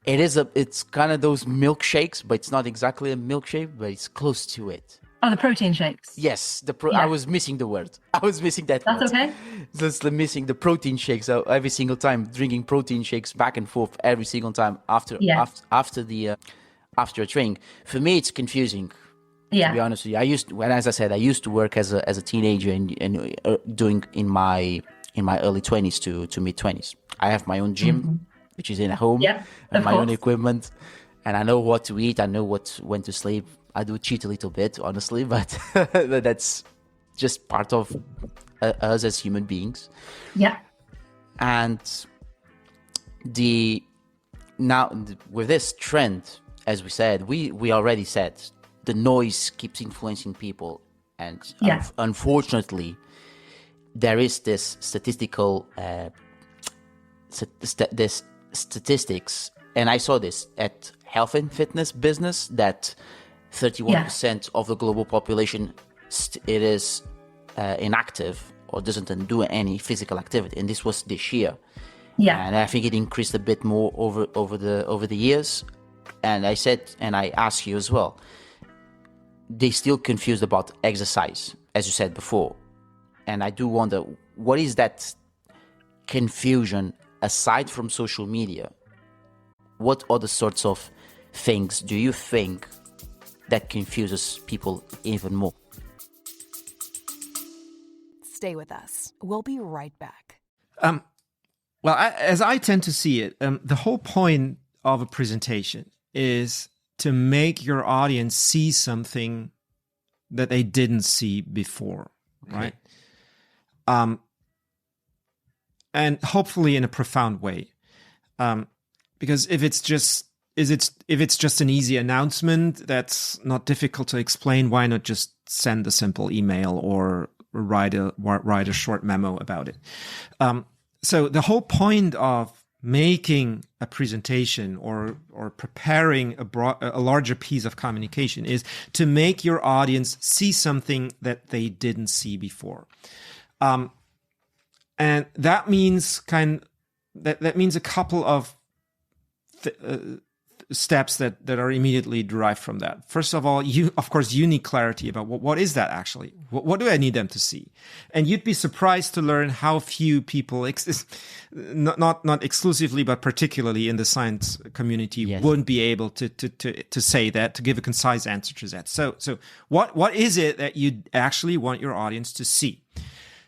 S2: It's kind of those milkshakes, but it's not exactly a milkshake, but it's close to it.
S3: Oh, the protein shakes.
S2: Yes, I was missing the word. I was missing that word.
S3: That's okay.
S2: Just missing the protein shakes. So every single time, drinking protein shakes back and forth every single time after a training. For me, it's confusing.
S3: Yeah.
S2: To be honest with you, as I said, I used to work as a teenager and doing in my early 20s to mid 20s. I have my own gym, which is in a home, and my own equipment, and I know what to eat. I know when to sleep. I do cheat a little bit, honestly, but that's just part of us as human beings.
S3: Yeah.
S2: And with this trend, as we said, we already said, the noise keeps influencing people, and unfortunately, there is this statistical statistics, and I saw this at Health and Fitness Business, that 31% of the global population it is inactive or doesn't do any physical activity, and this was this year. And I think it increased a bit more over the years. And I said, and I asked you as well, they still confused about exercise, as you said before. And I do wonder, what is that confusion aside from social media? What other sorts of things do you think that confuses people even more?
S4: Stay with us. We'll be right back.
S6: Well, as I tend to see it, the whole point of a presentation is to make your audience see something that they didn't see before, right? And hopefully in a profound way, because if it's just an easy announcement that's not difficult to explain, why not just send a simple email or write a short memo about it? So the whole point of making a presentation or preparing a larger piece of communication is to make your audience see something that they didn't see before. And that means that means a couple of steps that are immediately derived from that. First of all, you need clarity about what is that actually? What do I need them to see? And you'd be surprised to learn how few people, not exclusively, but particularly in the science community, wouldn't be able to say that, to give a concise answer to that. So what is it that you actually want your audience to see?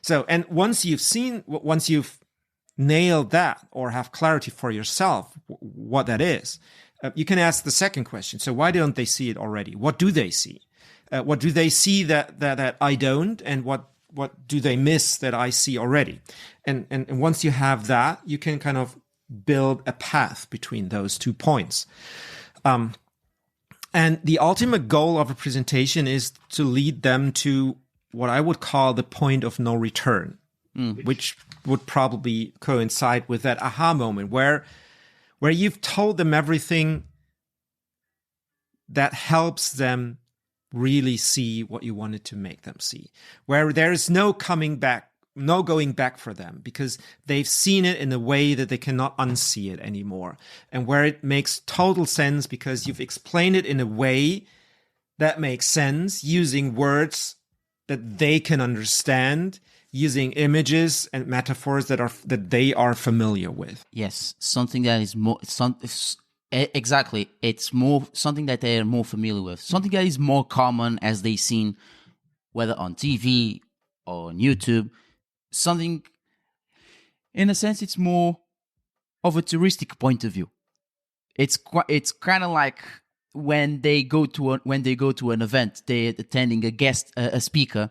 S6: So, and once you've nailed that or have clarity for yourself what that is, you can ask the second question. So why don't they see it already? What do they see? What do they see that I don't? And what do they miss that I see already? And once you have that, you can kind of build a path between those 2 points. And the ultimate goal of a presentation is to lead them to what I would call the point of no return, which would probably coincide with that aha moment where you've told them everything that helps them really see what you wanted to make them see, where there's no going back for them because they've seen it in a way that they cannot unsee it anymore, and where it makes total sense because you've explained it in a way that makes sense, using words that they can understand, using images and metaphors that they are familiar with.
S2: Yes, something that is more exactly. It's more something that they are more familiar with. Something that is more common as they've seen, whether on TV or on YouTube. Something, in a sense, it's more of a touristic point of view.
S5: it's kind of like when they go to an event, they're attending a speaker,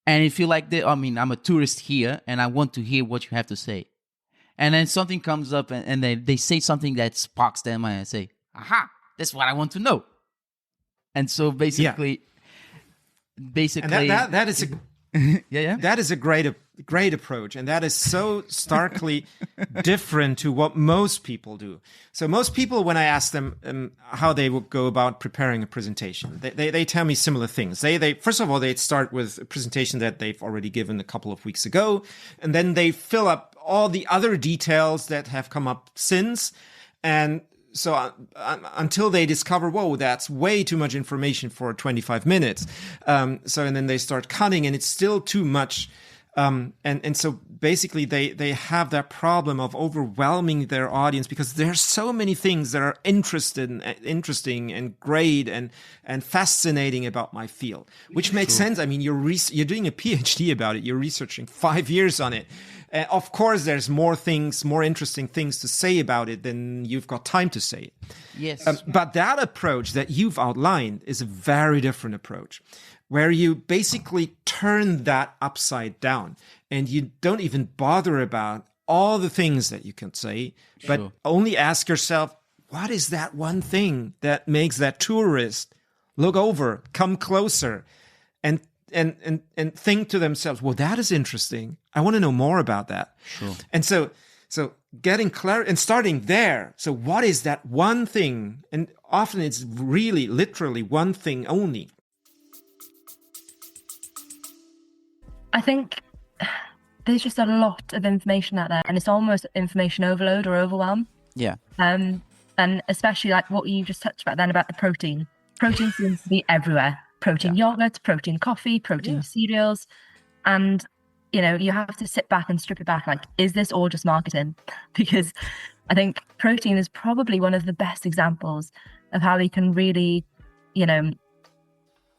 S5: and you feel like I'm a tourist here and I want to hear what you have to say. And then something comes up and they say something that sparks them, and I say, aha, that's what I want to know. And so basically
S6: and that is that is a great approach, and that is so starkly different to what most people do. So most people, when I ask them how they would go about preparing a presentation, they tell me similar things. They first of all, they start with a presentation that they've already given a couple of weeks ago, and then they fill up all the other details that have come up since, and so until they discover, whoa, that's way too much information for 25 minutes. And then they start cutting, and it's still too much. And so basically they have that problem of overwhelming their audience because there's so many things that are interesting and great and fascinating about my field, which makes sense. I mean, you're doing a PhD about it. You're researching 5 years on it. Of course, there's more interesting things to say about it than you've got time to say it.
S5: Yes.
S6: But that approach that you've outlined is a very different approach, where you basically turn that upside down and you don't even bother about all the things that you can say, but only ask yourself, what is that one thing that makes that tourist look over, come closer, and think to themselves, well, that is interesting. I want to know more about that.
S5: Sure.
S6: And so getting clarity and starting there. So what is that one thing? And often it's really literally one thing only.
S3: I think there's just a lot of information out there, and it's almost information overload or overwhelm.
S5: Yeah.
S3: And especially like what you just touched about then about the protein. Protein seems to be everywhere. Protein yogurt, protein coffee, protein cereals. And, you have to sit back and strip it back. Like, is this all just marketing? Because I think protein is probably one of the best examples of how we can really,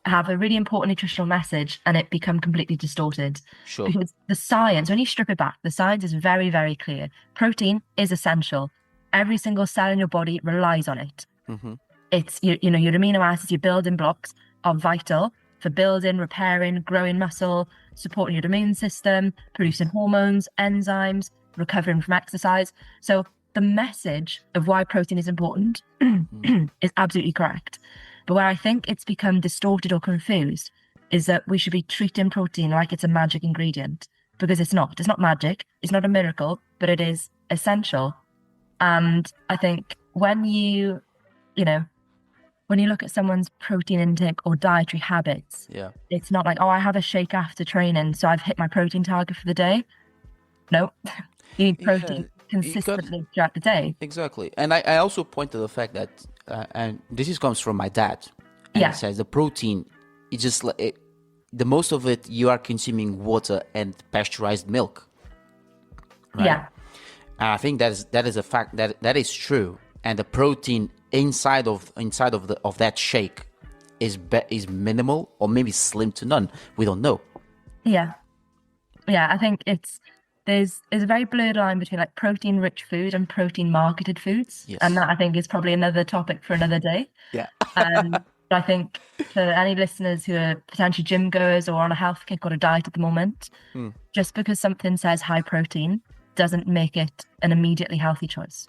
S3: have a really important nutritional message and it become completely distorted.
S5: Sure.
S3: Because the science, when you strip it back, the science is very, very clear. Protein is essential. Every single cell in your body relies on it.
S5: Mm-hmm.
S3: It's, your amino acids, your building blocks are vital for building, repairing, growing muscle, supporting your immune system, producing hormones, enzymes, recovering from exercise. So the message of why protein is important is absolutely correct. But where I think it's become distorted or confused is that we should be treating protein like it's a magic ingredient, because it's not. It's not magic. It's not a miracle, but it is essential. And I think when you look at someone's protein intake or dietary habits, it's not like, oh, I have a shake after training, so I've hit my protein target for the day. No, you need protein consistently throughout the day.
S2: Exactly. And I also point to the fact that, and this comes from my dad, and he says the protein, it's just like, the most of it you are consuming water and pasteurized milk. Right?
S3: Yeah.
S2: And I think that is a fact that is true. And the protein inside of that shake is minimal or maybe slim to none. We don't know.
S3: Yeah. I think there's a very blurred line between like protein rich food and protein marketed foods.
S2: Yes.
S3: And that I think is probably another topic for another day.
S2: Yeah.
S3: But I think for any listeners who are potentially gym goers or on a health kick or a diet at the moment, just because something says high protein doesn't make it an immediately healthy choice.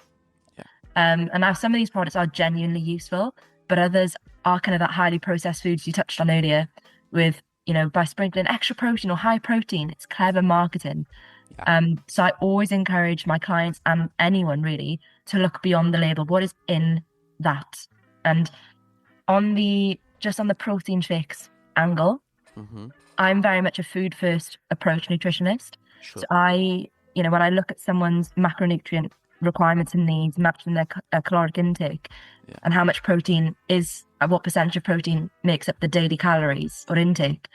S2: Yeah.
S3: And now some of these products are genuinely useful, but others are kind of that highly processed foods you touched on earlier with, by sprinkling extra protein or high protein, it's clever marketing. Yeah. So I always encourage my clients and anyone really to look beyond the label. What is in that? And on the protein shakes angle, I'm very much a food first approach nutritionist.
S2: Sure.
S3: So when I look at someone's macronutrient requirements and needs, matching their caloric intake and how much protein is, what percentage of protein makes up the daily calories or intake,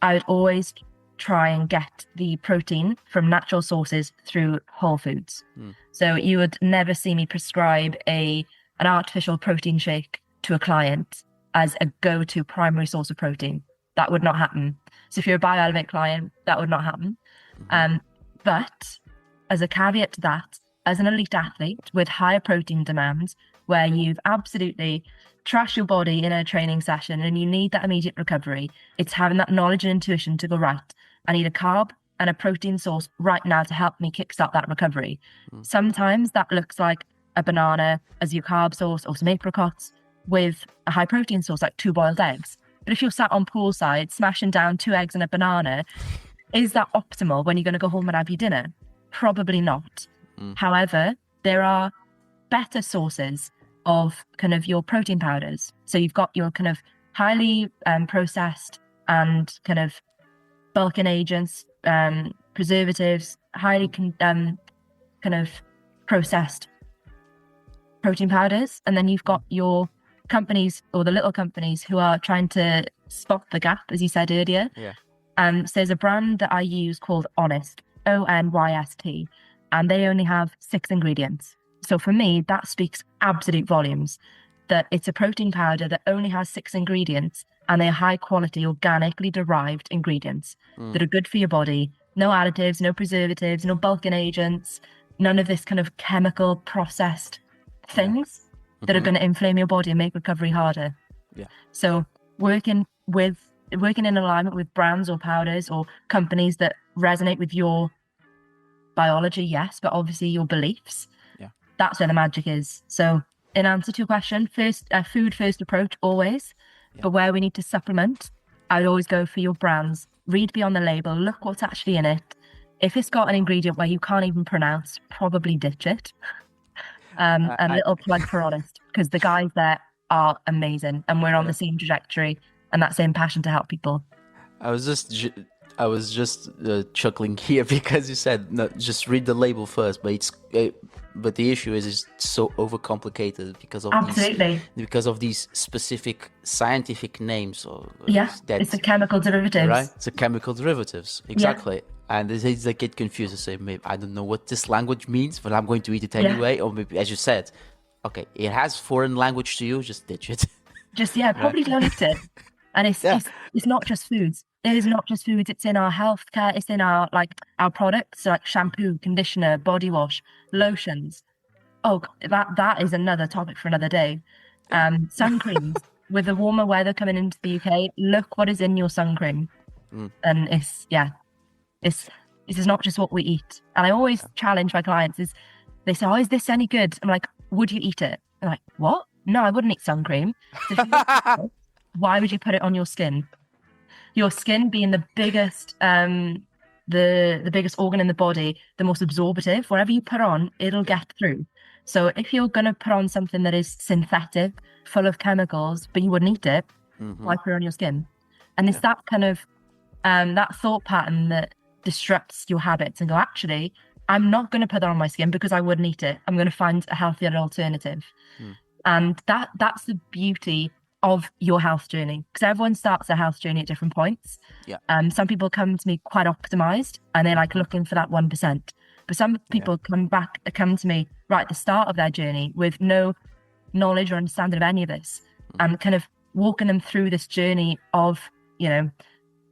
S3: I would always try and get the protein from natural sources through whole foods. So you would never see me prescribe an artificial protein shake to a client as a go-to primary source of protein. That would not happen. So if you're a Bioelevate client, that would not happen. But as a caveat to that, as an elite athlete with higher protein demands, where you've absolutely trashed your body in a training session and you need that immediate recovery. It's having that knowledge and intuition to go, right, I need a carb and a protein source right now to help me kickstart that recovery. Sometimes that looks like a banana as your carb source, or some apricots with a high protein source like 2 boiled eggs. But if you're sat on poolside smashing down 2 eggs and a banana, is that optimal when you're going to go home and have your dinner? Probably not. However, there are better sources of kind of your protein powders. So you've got your kind of highly processed and kind of bulking agents, preservatives, highly kind of processed protein powders. And then you've got your companies, or the little companies, who are trying to spot the gap, as you said earlier. So there's a brand that I use called Honest, ONYST, and they only have 6 ingredients. So for me, that speaks absolute volumes, that it's a protein powder that only has 6 ingredients, and they're high quality, organically derived ingredients that are good for your body. No additives, no preservatives, no bulking agents, none of this kind of chemical processed things that are going to inflame your body and make recovery harder. So working in alignment with brands or powders or companies that resonate with your biology, yes, but obviously your beliefs, that's where the magic is. So in answer to your question, first, food first approach always, but where we need to supplement, I'd always go for your brands. Read beyond the label, look what's actually in it. If it's got an ingredient where you can't even pronounce, probably ditch it. And a little plug for Honest, because the guys there are amazing and we're on the same trajectory and that same passion to help people.
S2: I was just chuckling here because you said no, just read the label first, but the issue is it's so overcomplicated because of these specific scientific names.
S3: It's a chemical derivatives,
S2: right? It's a chemical derivatives, exactly. And it's like get confused and say, maybe I don't know what this language means, but I'm going to eat it anyway. Or maybe, as you said, okay, it has foreign language to you, just ditch it.
S3: Probably don't eat it. And it's not just foods. It is not just foods. It's in our healthcare. It's in our products, like shampoo, conditioner, body wash, lotions. Oh, that is another topic for another day. Sun creams. With the warmer weather coming into the UK, look what is in your sun cream. And this is not just what we eat. And I always challenge my clients is they say, oh, is this any good? I'm like, would you eat it? I'm like, what? No, I wouldn't eat sun cream. So why would you put it on your skin? Your skin being the biggest, the biggest organ in the body, the most absorptive, whatever you put on, it'll get through. So if you're going to put on something that is synthetic, full of chemicals, but you wouldn't eat it, why put it on your skin? And it's that kind of, that thought pattern that disrupts your habits and go, actually, I'm not going to put that on my skin because I wouldn't eat it. I'm going to find a healthier alternative. And that's the beauty of your health journey, because everyone starts their health journey at different points. Some people come to me quite optimized and they're like looking for that 1%. But some people come to me right at the start of their journey with no knowledge or understanding of any of this, and kind of walking them through this journey of,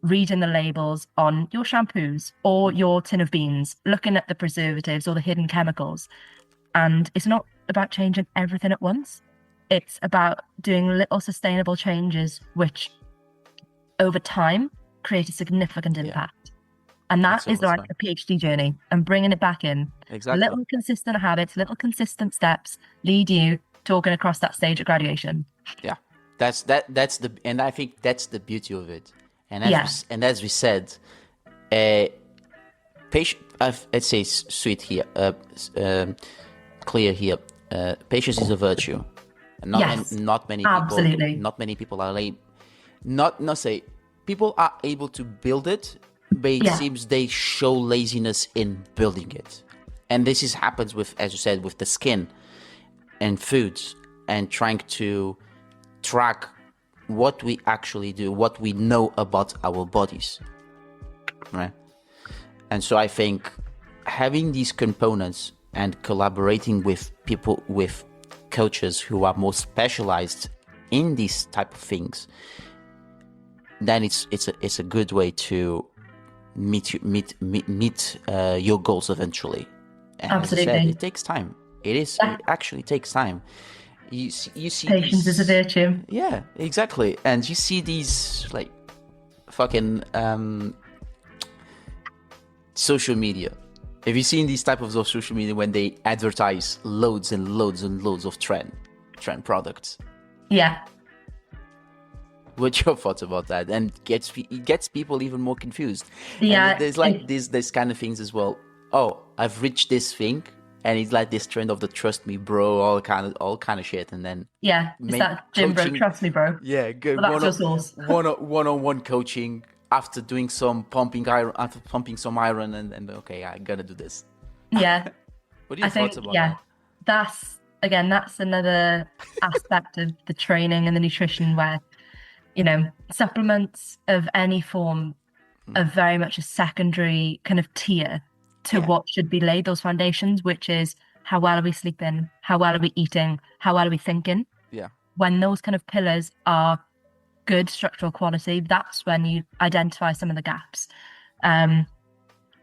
S3: reading the labels on your shampoos or your tin of beans, looking at the preservatives or the hidden chemicals. And it's not about changing everything at once. It's about doing little sustainable changes, which over time create a significant impact. And that is like a PhD journey, and bringing it back in.
S2: Exactly.
S3: Little consistent habits, little consistent steps lead you to walking across that stage at graduation.
S2: Yeah, and I think that's the beauty of it. And as we said, patient. Let's say sweet here, clear here. Patience is a virtue. Not many people are people are able to build it, but it seems they show laziness in building it. And this happens with, as you said, with the skin and foods, and trying to track what we actually do, what we know about our bodies, right? And so I think having these components and collaborating with people, with coaches who are more specialized in these type of things, then it's a good way to meet your goals eventually. And
S3: absolutely,
S2: as I said, it takes time. It actually takes time. You see
S3: patience is a virtue.
S2: Yeah, exactly. And you see these like fucking social media. Have you seen these type of social media when they advertise loads and loads and loads of trend products?
S3: Yeah.
S2: What's your thoughts about that? And it gets people even more confused.
S3: Yeah.
S2: And there's like this kind of things as well. Oh, I've reached this thing, and it's like this trend of the trust me, bro, all kind of shit. And then
S3: it's that gym bro, trust me, bro.
S2: Yeah, good.
S3: Well, that's your source.
S2: One-on-one coaching after doing some pumping some iron, and okay, I gotta do this.
S3: Yeah.
S2: What are your thoughts about that?
S3: That's another aspect of the training and the nutrition where, supplements of any form are very much a secondary kind of tier to what should be laid those foundations, which is how well are we sleeping, how well are we eating, how well are we thinking.
S2: Yeah.
S3: When those kind of pillars are good structural quality, that's when you identify some of the gaps. And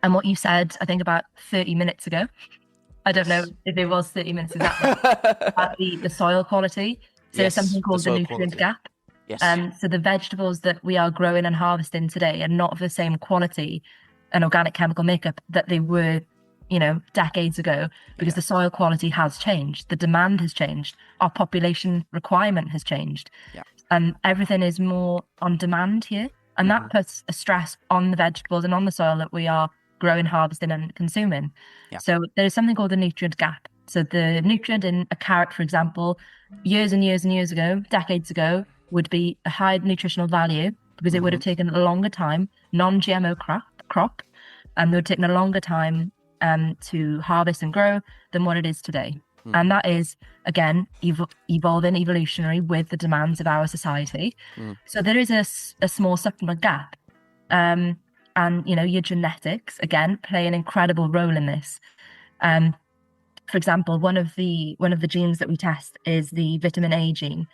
S3: what you said, I think about 30 minutes ago, I don't know if it was 30 minutes exactly, about the soil quality. So there's something called the nutrient gap.
S2: Yes.
S3: So the vegetables that we are growing and harvesting today are not of the same quality and organic chemical makeup that they were, decades ago, because the soil quality has changed, the demand has changed, our population requirement has changed, and everything is more on demand here, and that puts a stress on the vegetables and on the soil that we are growing, harvesting, and consuming. So there's something called the nutrient gap. So the nutrient in a carrot, for example, years and years and years ago, decades ago, would be a high nutritional value because it would have taken a longer time, non-GMO crop, and it would have taken a longer time to harvest and grow than what it is today. And that is, again, evolving, evolutionary with the demands of our society. So there is a small supplement gap. And, your genetics, again, play an incredible role in this. For example, one of the genes that we test is the vitamin A gene,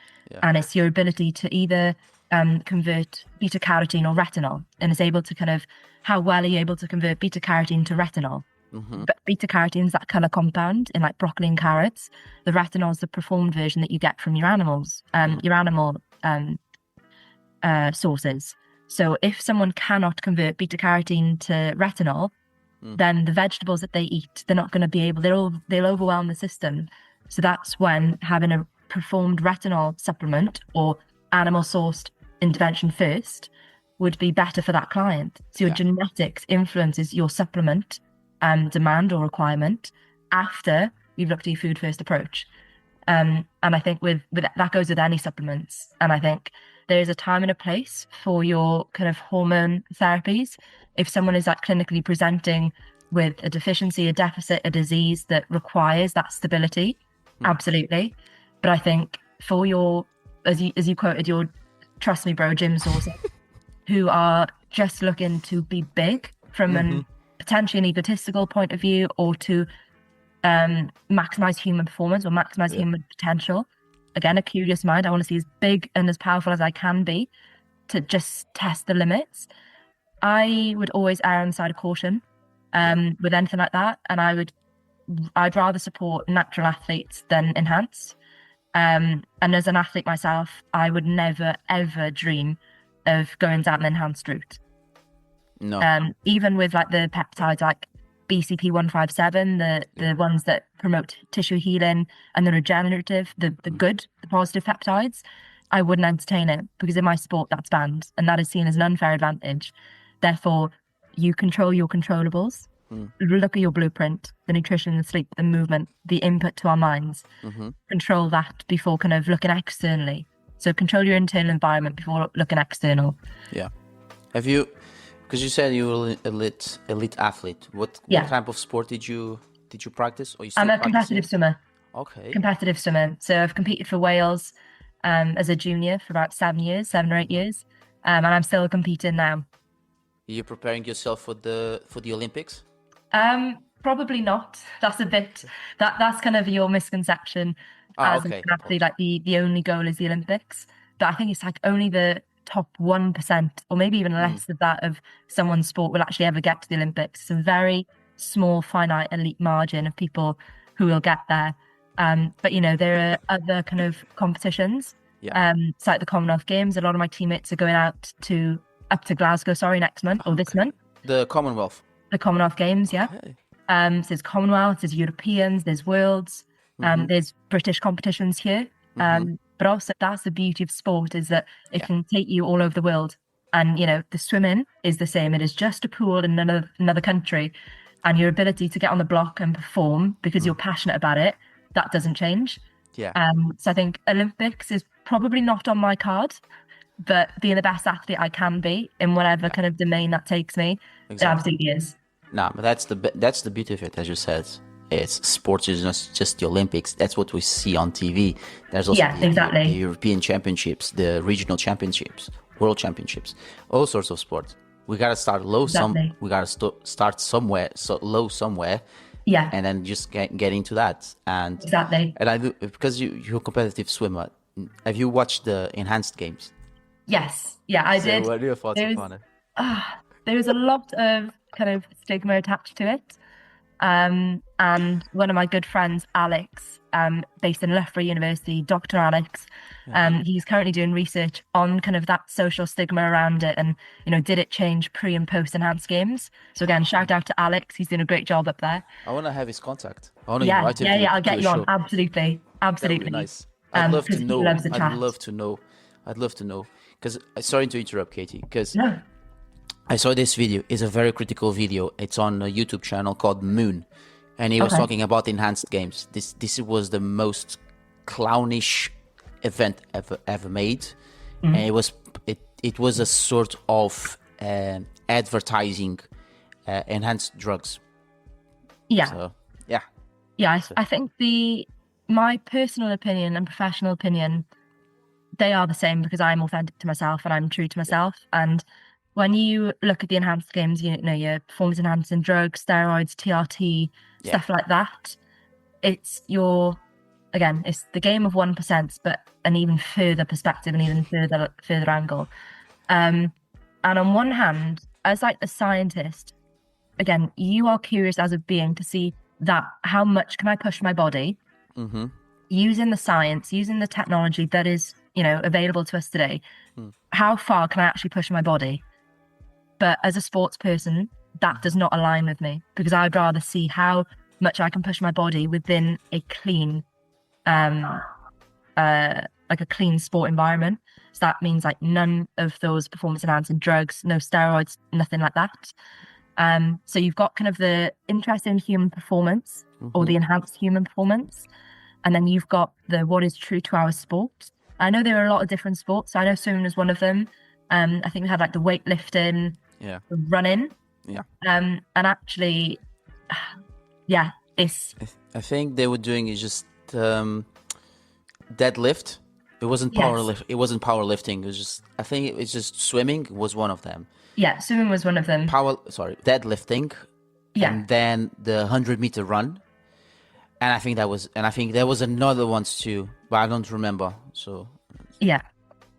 S3: and it's your ability to either convert beta carotene or retinol, and it's able to how well are you able to convert beta carotene to retinol? But beta carotene is that color compound in like broccoli and carrots. The retinol is the performed version that you get from your animals, your animal sources. So if someone cannot convert beta carotene to retinol, then the vegetables that they eat, they're not going to be able, they'll overwhelm the system. So that's when having a performed retinol supplement or animal sourced intervention first would be better for that client. So your genetics influences your supplement demand or requirement after you've looked at your food first approach. And I think with that goes with any supplements. And I think there is a time and a place for your kind of hormone therapies. If someone is like clinically presenting with a deficiency, a deficit, a disease that requires that stability, absolutely. But I think for your, as you quoted, your trust me bro gym sources who are just looking to be big from an potentially an egotistical point of view, or to maximize human performance or maximize human potential. Again, a curious mind. I want to see as big and as powerful as I can be to just test the limits. I would always err on the side of caution with anything like that. And I'd rather support natural athletes than enhance. And as an athlete myself, I would never, ever dream of going down an enhanced route.
S2: No.
S3: Even with like the peptides like BCP 157, the ones that promote tissue healing and the regenerative, the positive peptides, I wouldn't entertain it because in my sport that's banned and that is seen as an unfair advantage. Therefore, you control your controllables. Look at your blueprint, the nutrition, the sleep, the movement, the input to our minds. Control that before kind of looking externally. So control your internal environment before looking external.
S2: Yeah. Have you? Because you said you were elite athlete. What type of sport did you practice? Or you still
S3: I'm a competitive swimmer.
S2: Okay.
S3: Competitive swimmer. So I've competed for Wales as a junior for about 7 or 8 years, and I'm still competing now.
S2: Are you preparing yourself for the Olympics?
S3: Probably not. That's a bit that's kind of your misconception as an athlete. Like the only goal is the Olympics, but I think it's like only the top 1% or maybe even less of that of someone's sport will actually ever get to the Olympics. It's a very small, finite, elite margin of people who will get there. But there are other kind of competitions.
S2: Yeah.
S3: It's like the Commonwealth Games. A lot of my teammates are going up to Glasgow, next month or this month.
S2: The Commonwealth.
S3: The Commonwealth Games, yeah.
S2: Okay.
S3: So there's Commonwealth, there's Europeans, there's Worlds, there's British competitions here. But also that's the beauty of sport, is that it can take you all over the world. And, the swimming is the same. It is just a pool in another country. And your ability to get on the block and perform because you're passionate about it, that doesn't change.
S2: Yeah.
S3: So I think Olympics is probably not on my card, but being the best athlete I can be in whatever kind of domain that takes me, it absolutely is.
S2: No, but that's the beauty of it, as you said. It's sports is not just the Olympics. That's what we see on TV. There's also the European Championships, the regional championships, world championships, all sorts of sports. We gotta start low. We gotta start somewhere, low somewhere.
S3: Yeah.
S2: And then just get into that. And
S3: And
S2: I do, because you're a competitive swimmer. Have you watched the enhanced games?
S3: Yes. Yeah, I did.
S2: What are your thoughts upon it?
S3: There was a lot of kind of stigma attached to it. And one of my good friends, Alex, based in Loughborough University, Dr. Alex, he's currently doing research on kind of that social stigma around it and, did it change pre and post enhanced games? So again, shout out to Alex. He's doing a great job up there.
S2: I want to have his contact. I want to invite him to
S3: I'll get you on.
S2: show.
S3: Absolutely.
S2: That would be nice. I'd love to know. I'd love to know. Because, sorry to interrupt, Katie, because I saw this video. It's a very critical video. It's on a YouTube channel called Moon. And he was talking about enhanced games. This was the most clownish event ever made. And it was a sort of advertising enhanced drugs.
S3: Yeah.
S2: So,
S3: I think my personal opinion and professional opinion, they are the same because I'm authentic to myself and I'm true to myself. And when you look at the enhanced games, your performance enhancing drugs, steroids, TRT, stuff like that, it's it's the game of 1%, but an even further perspective and even further angle. And on one hand, as like a scientist, again, you are curious as a being to see that how much can I push my body using the science, using the technology that is, available to us today. How far can I actually push my body? But as a sports person, that does not align with me because I'd rather see how much I can push my body within a clean, like a clean sport environment. So that means like none of those performance enhancing drugs, no steroids, nothing like that. So you've got kind of the interest in human performance or the enhanced human performance. And then you've got the what is true to our sport. I know there are a lot of different sports. I know swimming is one of them. I think we had like the weightlifting, the running.
S2: Yeah.
S3: And actually, it's...
S2: I think they were doing is just deadlift. It wasn't powerlift. It wasn't powerlifting. It was just, I think it's just swimming was one of them.
S3: Yeah, swimming was one of them.
S2: Deadlifting.
S3: Yeah.
S2: And then the 100-meter run. And I think there was another ones too, but I don't remember. So
S3: yeah,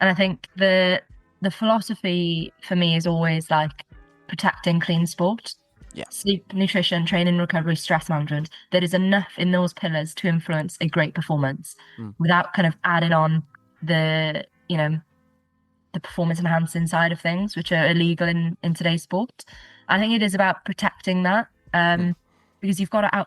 S3: and I think the philosophy for me is always like protecting clean sport.
S2: Yeah,
S3: sleep, nutrition, training, recovery, stress management. There is enough in those pillars to influence a great performance without kind of adding on the the performance enhancing side of things, which are illegal in today's sport. I think it is about protecting that because you've got to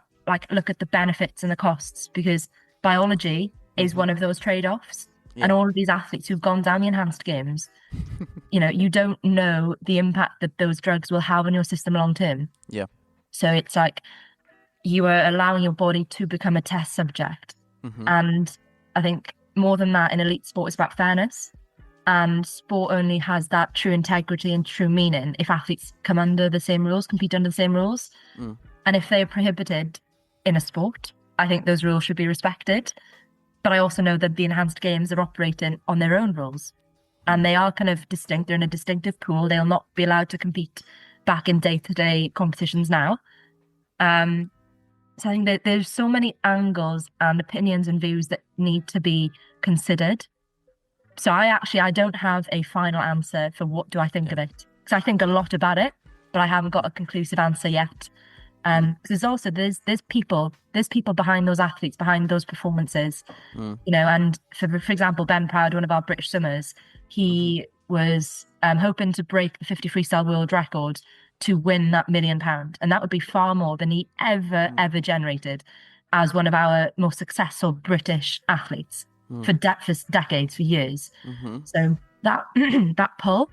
S3: look at the benefits and the costs, because biology is one of those trade-offs. And all of these athletes who've gone down the enhanced games, you don't know the impact that those drugs will have on your system long term.
S2: Yeah.
S3: So it's like you are allowing your body to become a test subject. And I think more than that, in elite sport, it's about fairness. And sport only has that true integrity and true meaning if athletes come under the same rules, compete under the same rules. And if they are prohibited in a sport, I think those rules should be respected. But I also know that the enhanced games are operating on their own rules. And they are kind of distinct. They're in a distinctive pool. They'll not be allowed to compete back in day-to-day competitions now. So I think that there's so many angles and opinions and views that need to be considered. So I don't have a final answer for what do I think of it. Because I think a lot about it, but I haven't got a conclusive answer yet. Because also there's people behind those athletes, behind those performances, you know. And for example, Ben Proud, one of our British swimmers, he was hoping to break the 50 freestyle world record to win that £1 million, and that would be far more than he ever generated as one of our most successful British athletes for decades, for years. So that that pull,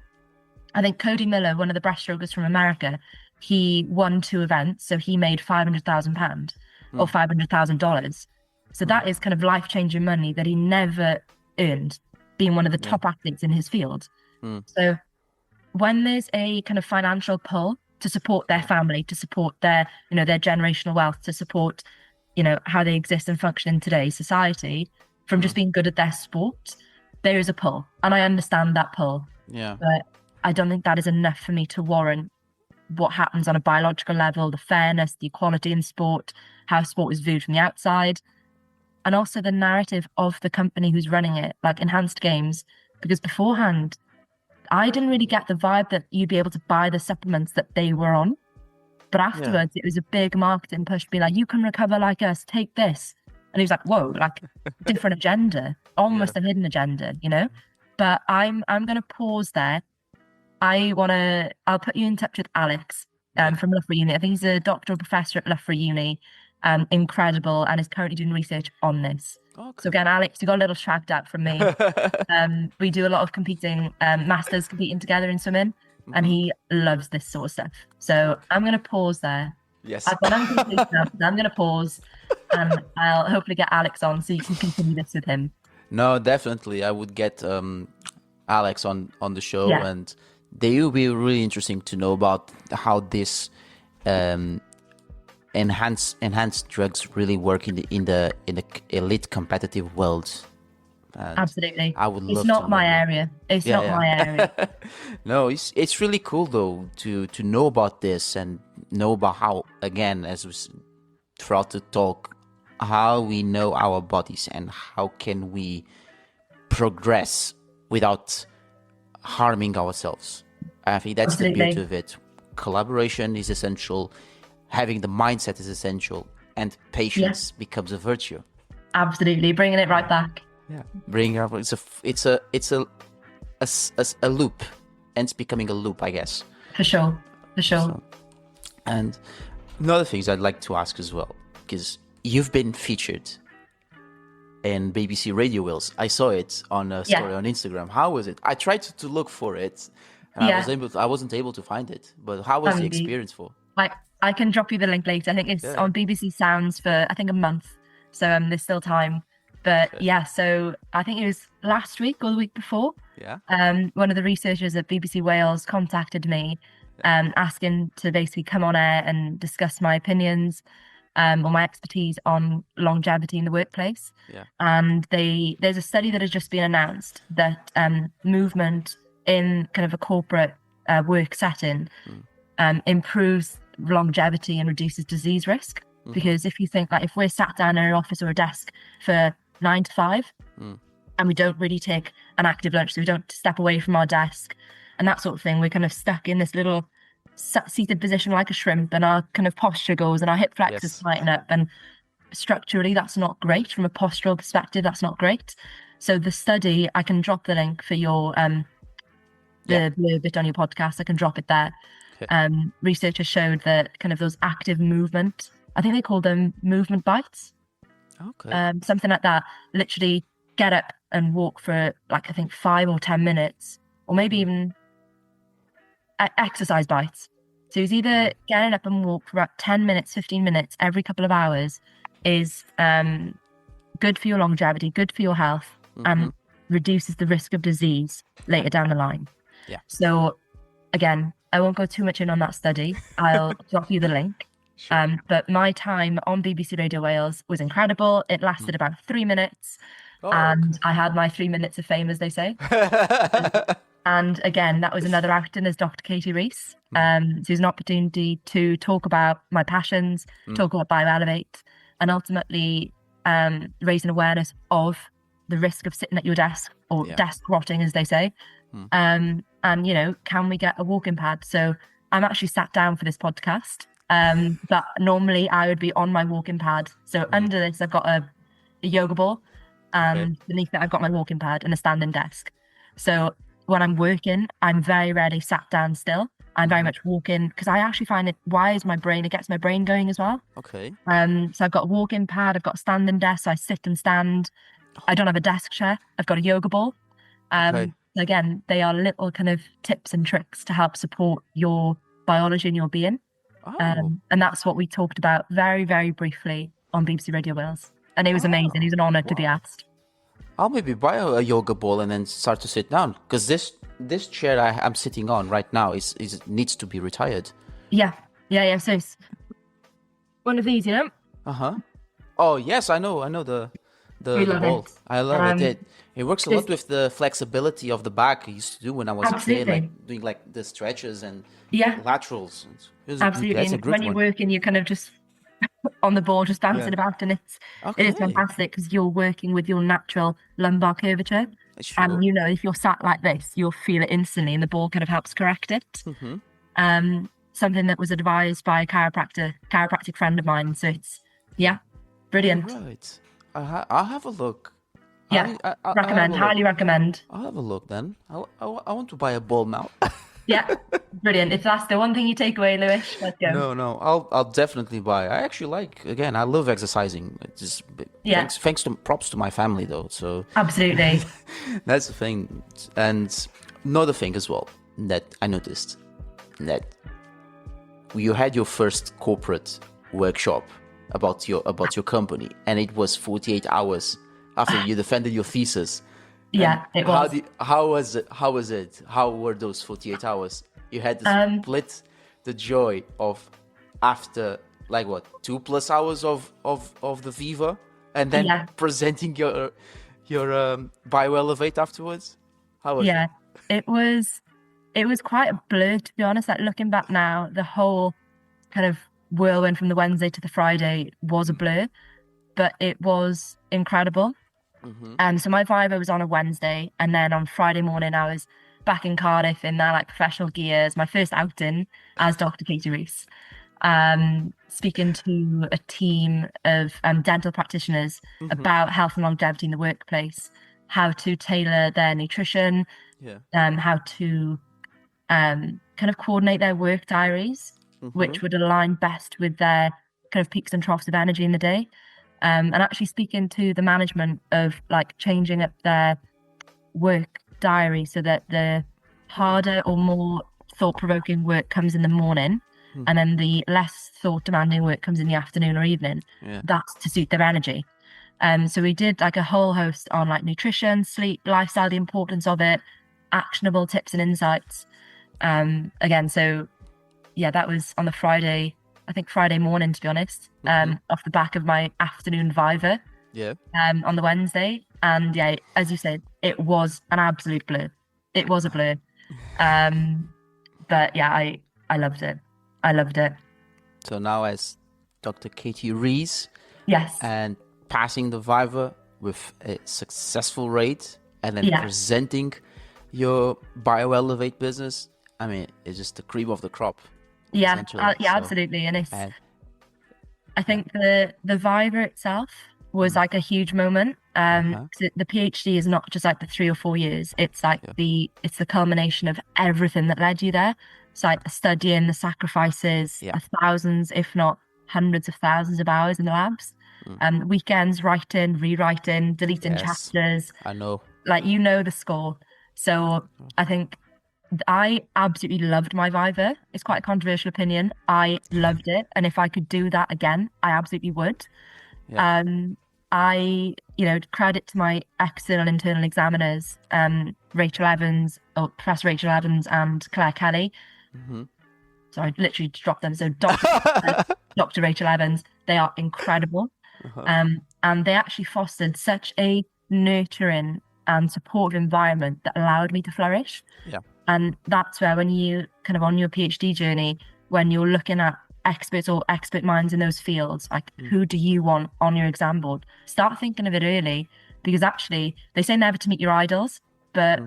S3: I think Cody Miller, one of the breaststrokers from America, he won 2 events, so he made £500,000 or $500,000. So that is kind of life-changing money that he never earned, being one of the top athletes in his field. So when there's a kind of financial pull to support their family, to support their, you know, their generational wealth, to support, you know, how they exist and function in today's society, from just being good at their sport, there is a pull, and I understand that pull. But I don't think that is enough for me to warrant what happens on a biological level, the fairness, the equality in sport, how sport is viewed from the outside, and also the narrative of the company who's running it, like Enhanced Games, because beforehand, I didn't really get the vibe that you'd be able to buy the supplements that they were on. But afterwards, it was a big marketing push to be like, you can recover like us, take this. And he was like, whoa, like different agenda, almost a hidden agenda, you know? But I'm going to pause there. I'll put you in touch with Alex from Loughborough Uni. I think he's a doctoral professor at Loughborough Uni, incredible, and is currently doing research on this. So again, Alex, you got a little shout out from me. We do a lot of masters competing together in swimming, and he loves this sort of stuff. So I'm going to pause there.
S2: Yes.
S3: I've got uncompleted now, so I'm going to pause, and I'll hopefully get Alex on so you can continue this with him.
S2: No, definitely. I would get Alex on the show, and they will be really interesting to know about how this enhanced drugs really work in the elite competitive world. And
S3: absolutely,
S2: I would love.
S3: It's not my area. It's not my area.
S2: No, it's really cool though to know about this and know about how, again, as we throughout the talk, how we know our bodies and how can we progress without harming ourselves. I think that's the beauty of it. Collaboration is essential. Having the mindset is essential, and patience becomes a virtue.
S3: Absolutely, bringing it right back.
S2: Yeah, bringing it up. It's a loop, and it's becoming a loop, I guess.
S3: For sure.
S2: So, and another things I'd like to ask as well, because you've been featured in BBC Radio Wales. I saw it on a story on Instagram. How was it? I tried to look for it, and I wasn't able to find it. But how was the experience for?
S3: I can drop you the link later. I think it's on BBC Sounds for, I think, a month. So there's still time. But so I think it was last week or the week before. One of the researchers at BBC Wales contacted me asking to basically come on air and discuss my opinions or my expertise on longevity in the workplace. And there's a study that has just been announced that movement in kind of a corporate work setting improves longevity and reduces disease risk. Because if you think, like, if we're sat down in an office or a desk for 9 to 5 and we don't really take an active lunch, so we don't step away from our desk and that sort of thing, we're kind of stuck in this little seated position like a shrimp, and our kind of posture goes and our hip flexors tighten up, and structurally that's not great. From a postural perspective, that's not great. So the study, I can drop the link for your the bit on your podcast, I can drop it there. Researchers showed that kind of those active movement, I think they call them movement bites. Something like that. Literally get up and walk for, like, I think 5 or 10 minutes, or maybe even exercise bites. So it's either getting up and walk for about 10 minutes, 15 minutes every couple of hours is good for your longevity, good for your health, and reduces the risk of disease later down the line. So again, I won't go too much in on that study. I'll drop you the link. But my time on BBC Radio Wales was incredible. It lasted about 3 minutes, and I had my 3 minutes of fame, as they say. And again, that was another acting as Dr. Katie Rees. So it was an opportunity to talk about my passions, talk about Bioelevate, and ultimately raising awareness of the risk of sitting at your desk, or desk rotting, as they say. And, you know, can we get a walking pad? So I'm actually sat down for this podcast. But normally I would be on my walking pad. So under this, I've got a yoga ball, and beneath it, I've got my walking pad and a standing desk. So when I'm working, I'm very rarely sat down still. I'm very much walking, because I actually find it wires my brain. It gets my brain going as well.
S2: Okay.
S3: So I've got a walking pad, I've got a standing desk, so I sit and stand. I don't have a desk chair. I've got a yoga ball. Again, they are little kind of tips and tricks to help support your biology and your being. And that's what we talked about very, very briefly on BBC Radio Wales. And it was amazing. It was an honour to be asked.
S2: I'll maybe buy a yoga ball and then start to sit down, because this chair I'm sitting on right now is needs to be retired.
S3: Yeah. So it's one of these, you know.
S2: Oh yes, I know the ball. I love it. It works a lot with the flexibility of the back. I used to do when I was a kid, like doing like the stretches and laterals.
S3: Absolutely. And when you're working, you're kind of just on the ball, just bouncing about, and it is fantastic, because you're working with your natural lumbar curvature. Sure. And you know, if you're sat like this, you'll feel it instantly, and the ball kind of helps correct it. Something that was advised by a chiropractic friend of mine. So it's brilliant.
S2: Right, I'll have a look.
S3: Yeah, highly recommend.
S2: I'll have a look then. I want to buy a ball now.
S3: Yeah, brilliant. If that's the one thing you take away, Lewis, let's go.
S2: No, I'll definitely buy. I actually I love exercising. It's just props to my family though. So
S3: absolutely,
S2: that's the thing. And another thing as well that I noticed, that you had your first corporate workshop about your company, and it was 48 hours after you defended your thesis.
S3: Yeah, it was.
S2: How was it? How were those 48 hours? You had to split the joy of, after like what, 2+ hours of the Viva, and then presenting your Bioelevate afterwards. How was it? It was quite a blur, to be honest. Like, looking back now, the whole kind of whirlwind from the Wednesday to the Friday was a blur, but it was incredible. So my Viva was on a Wednesday, and then on Friday morning I was back in Cardiff in their like professional gears, my first outing as Dr. Katie Rees, speaking to a team of dental practitioners about health and longevity in the workplace, how to tailor their nutrition, how to kind of coordinate their work diaries, which would align best with their kind of peaks and troughs of energy in the day. And actually speaking to the management of like changing up their work diary so that the harder or more thought-provoking work comes in the morning, and then the less thought-demanding work comes in the afternoon or evening. That's to suit their energy. So we did like a whole host on like nutrition, sleep, lifestyle, the importance of it, actionable tips and insights. Again, so that was on the Friday. I think Friday morning, to be honest, off the back of my afternoon Viva on the Wednesday. And as you said, it was an absolute blur. It was a blur. But I loved it. I loved it. So now as Dr. Katie Rees, and passing the Viva with a successful rate, and then presenting your Bioelevate business, I mean, it's just the cream of the crop. Absolutely. And it's, I think the Viva itself was like a huge moment. The PhD is not just like the 3 or 4 years. It's like it's the culmination of everything that led you there. It's like the studying, the sacrifices, thousands, if not hundreds of thousands of hours in the labs. Weekends, writing, rewriting, deleting chapters. I know.
S3: Like, you know the score. So I think I absolutely loved my Viva. It's quite a controversial opinion. I loved it. And if I could do that again, I absolutely would. I, credit to my external internal examiners, Professor Rachel Evans and Claire Kelly. So I literally dropped them. So Dr. Rachel Evans, they are incredible. And they actually fostered such a nurturing and supportive environment that allowed me to flourish. And that's where, when you kind of on your PhD journey, when you're looking at experts or expert minds in those fields, like who do you want on your exam board? Start thinking of it early, because actually they say never to meet your idols, but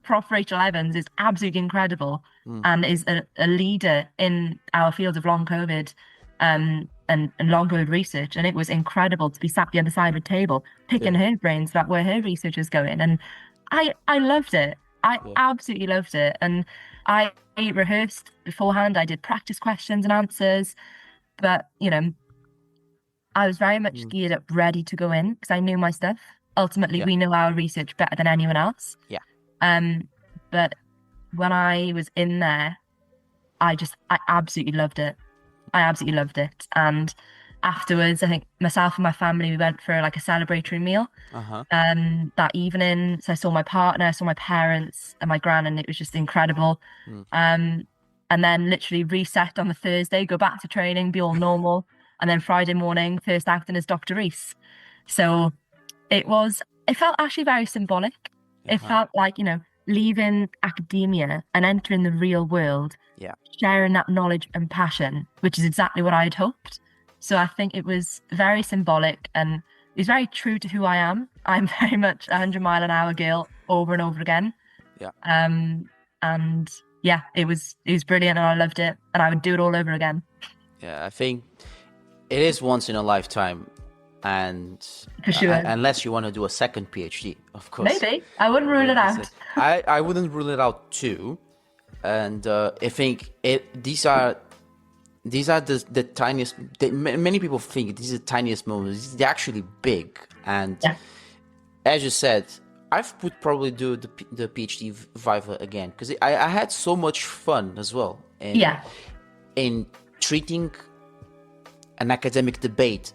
S3: Prof Rachel Evans is absolutely incredible and is a leader in our field of long COVID and long COVID research. And it was incredible to be sat the other side of the table, picking her brains about where her research is going. And I loved it. I absolutely loved it. And I rehearsed beforehand. I did practice questions and answers, but, you know, I was very much geared up, ready to go in because I knew my stuff. Ultimately, we know our research better than anyone else.
S2: Yeah.
S3: But when I was in there, I absolutely loved it. I absolutely loved it. And afterwards, I think myself and my family, we went for like a celebratory meal that evening. So I saw my partner, I saw my parents and my gran, and it was just incredible. And then literally reset on the Thursday, go back to training, be all normal. And then Friday morning, first acting as Dr. Rees. So it felt actually very symbolic. It felt like, you know, leaving academia and entering the real world, sharing that knowledge and passion, which is exactly what I had hoped. So I think it was very symbolic and it was very true to who I am. I'm very much a 100-mile-an-hour girl over and over again.
S2: Yeah.
S3: And yeah, it was brilliant and I loved it and I would do it all over again.
S2: Yeah, I think it is once in a lifetime. And
S3: for sure.
S2: Unless you want to do a second PhD, of course.
S3: Maybe. I wouldn't rule it out.
S2: I wouldn't rule it out too. And I think these are the tiniest. Many people think these are the tiniest moments. They're actually big. And as you said, I would probably do the PhD Viva again because I had so much fun as well. In treating an academic debate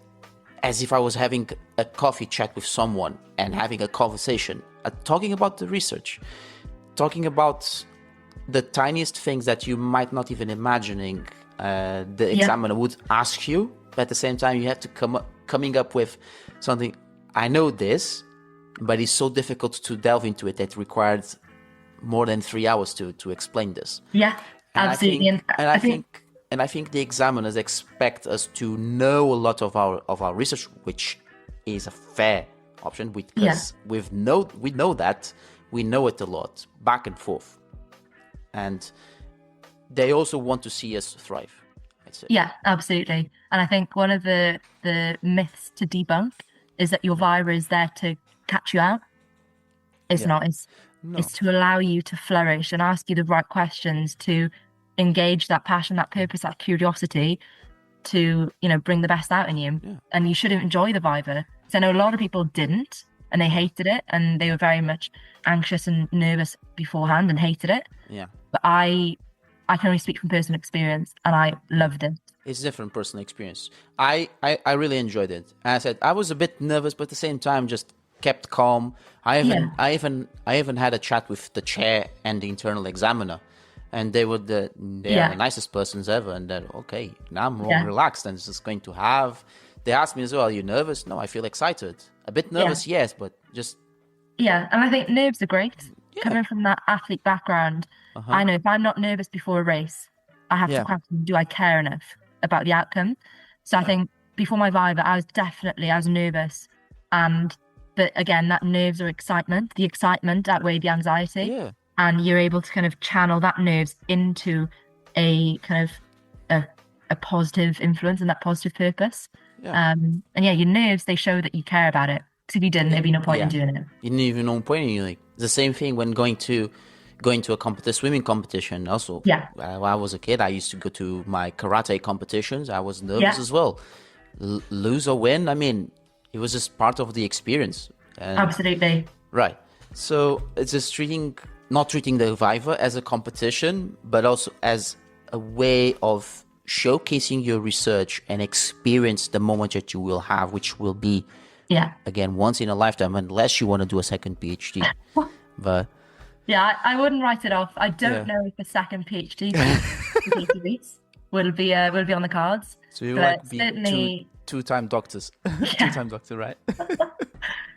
S2: as if I was having a coffee chat with someone and having a conversation, talking about the research, talking about the tiniest things that you might not even imagining the examiner would ask you, but at the same time you have to coming up with something. I know this, but it's so difficult to delve into it that required more than 3 hours to explain this.
S3: Yeah, absolutely.
S2: I think the examiners expect us to know a lot of our research, which is a fair option because we know that we know it a lot back and forth, and they also want to see us thrive. I'd say.
S3: Yeah, absolutely. And I think one of the myths to debunk is that your Viva is there to catch you out. It's not. It's to allow you to flourish and ask you the right questions to engage that passion, that purpose, that curiosity to, you know, bring the best out in you. And you should enjoy the Viva. So I know a lot of people didn't and they hated it and they were very much anxious and nervous beforehand and hated it. But I can only speak from personal experience and I loved it.
S2: It's a different personal experience. I really enjoyed it. As I said, I was a bit nervous, but at the same time just kept calm. I even had a chat with the chair and the internal examiner. And they are the nicest persons ever. And then, okay, now I'm more relaxed and it's just going to have. They asked me as well, are you nervous? No, I feel excited. A bit nervous, yes, but just.
S3: Yeah, and I think nerves are great. Coming from that athlete background, I know if I'm not nervous before a race, I have to question, do I care enough about the outcome? So I think before my Viva, I was nervous. But again, that nerves or excitement, the excitement outweighed the anxiety.
S2: Yeah.
S3: And you're able to kind of channel that nerves into a kind of a positive influence and that positive purpose. And your nerves, they show that you care about it. Because if you didn't, there'd be no point in doing it.
S2: You didn't even know point in like the same thing when going to a swimming competition. Also, when I was a kid, I used to go to my karate competitions. I was nervous as well. Lose or win, I mean, it was just part of the experience.
S3: Absolutely.
S2: Right. So it's just not treating the Viva as a competition, but also as a way of showcasing your research and experience the moment that you will have, which will be, again, once in a lifetime, unless you want to do a second PhD. But
S3: I wouldn't write it off. I don't know if a second PhD will be on the cards.
S2: So you like be two-time doctors, two-time doctor, right?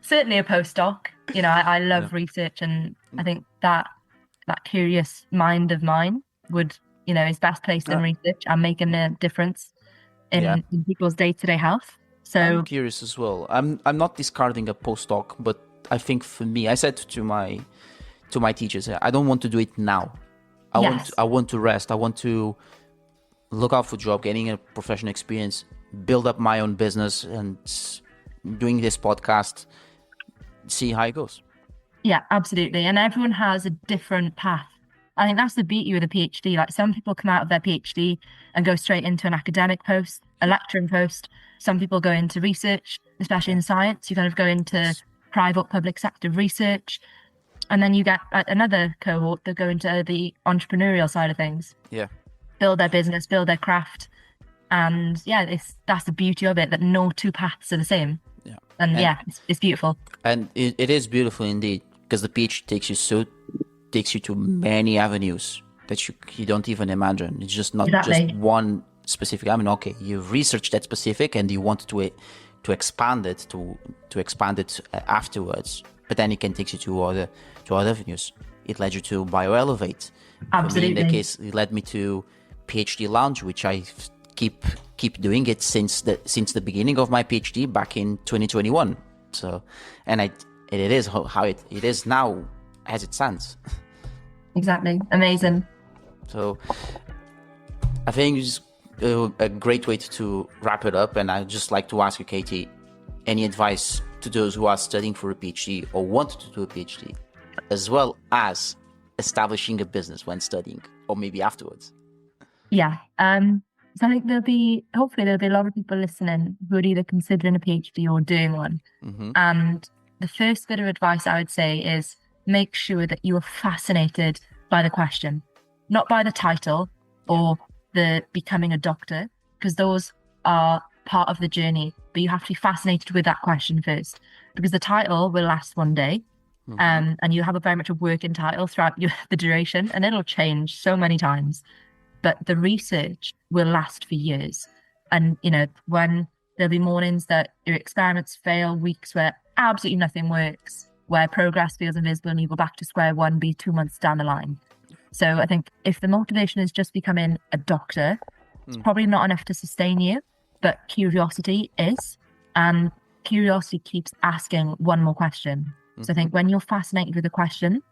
S3: Certainly a postdoc. You know, I love research, and I think that curious mind of mine would, you know, is best placed in research and making a difference in people's day-to-day health. So
S2: I'm curious as well. I'm not discarding a postdoc, but I think for me, I said to to my teachers, I don't want to do it now. I want to rest. I want to look out for job, getting a professional experience, build up my own business, and doing this podcast, see how it goes.
S3: Yeah, absolutely. And everyone has a different path. I think that's the beauty with a PhD. Like, some people come out of their PhD and go straight into an academic post, a lecturing post. Some people go into research, especially in science. You kind of go into private, public sector research. And then you get another cohort that go into the entrepreneurial side of things.
S2: Yeah.
S3: Build their business, build their craft. And that's the beauty of it, that no two paths are the same. Yeah. And it's beautiful. And
S2: it is beautiful indeed, because the PhD takes you to many avenues that you don't even imagine. It's just not just one specific. I mean, okay, you've researched that specific and you want to expand it to expand it afterwards, but then it can take you to other avenues. It led you to Bioelevate.
S3: Absolutely.
S2: For me, in the case, it led me to PhD Lounge, which I keep doing it since the beginning of my PhD back in 2021. So, and it is how it is now as it stands.
S3: Exactly. Amazing.
S2: So I think it's a great way to wrap it up. And I'd just like to ask you, Katie, any advice to those who are studying for a PhD or want to do a PhD, as well as establishing a business when studying, or maybe afterwards?
S3: Yeah. So I think hopefully there'll be a lot of people listening who are either considering a PhD or doing one. Mm-hmm. And the first bit of advice I would say is make sure that you are fascinated by the question, not by the title or the becoming a doctor, because those are part of the journey. But you have to be fascinated with that question first, because the title will last one day. Mm-hmm. And you have very much a working title throughout the duration, and it'll change so many times. But the research will last for years. And, when there'll be mornings that your experiments fail, weeks where absolutely nothing works, where progress feels invisible and you go back to square one, be 2 months down the line. So I think if the motivation is just becoming a doctor, it's probably not enough to sustain you, but curiosity is. And curiosity keeps asking one more question. Mm-hmm. So I think when you're fascinated with a question,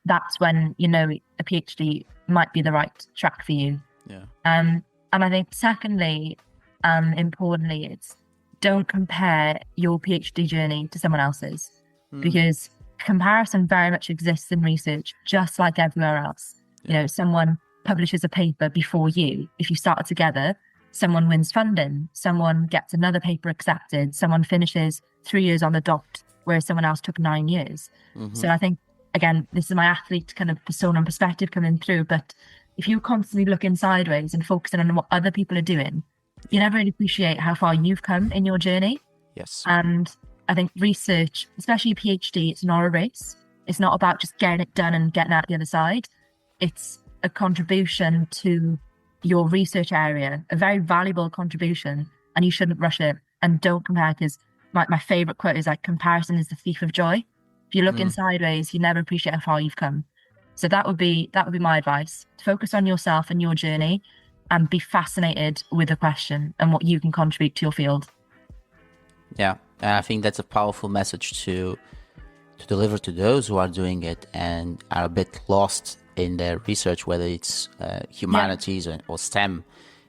S3: that's when a PhD might be the right track for you.
S2: Yeah.
S3: And I think secondly, importantly, it's don't compare your PhD journey to someone else's, because comparison very much exists in research, just like everywhere else. Yeah. Someone publishes a paper before you. If you started together, someone wins funding, someone gets another paper accepted, someone finishes 3 years on the dot, whereas someone else took 9 years. Mm-hmm. So I think, again, this is my athlete kind of persona and perspective coming through, but if you're constantly looking sideways and focusing on what other people are doing, you never really appreciate how far you've come in your journey.
S2: Yes.
S3: And I think research, especially a PhD, it's not a race. It's not about just getting it done and getting out the other side. It's a contribution to your research area, a very valuable contribution, and you shouldn't rush it. And don't compare, because my favorite quote is like, comparison is the thief of joy. If you're looking sideways, you never appreciate how far you've come. So that would be my advice. Focus on yourself and your journey, and be fascinated with the question and what you can contribute to your field.
S2: Yeah, and I think that's a powerful message to deliver to those who are doing it and are a bit lost in their research, whether it's humanities or STEM.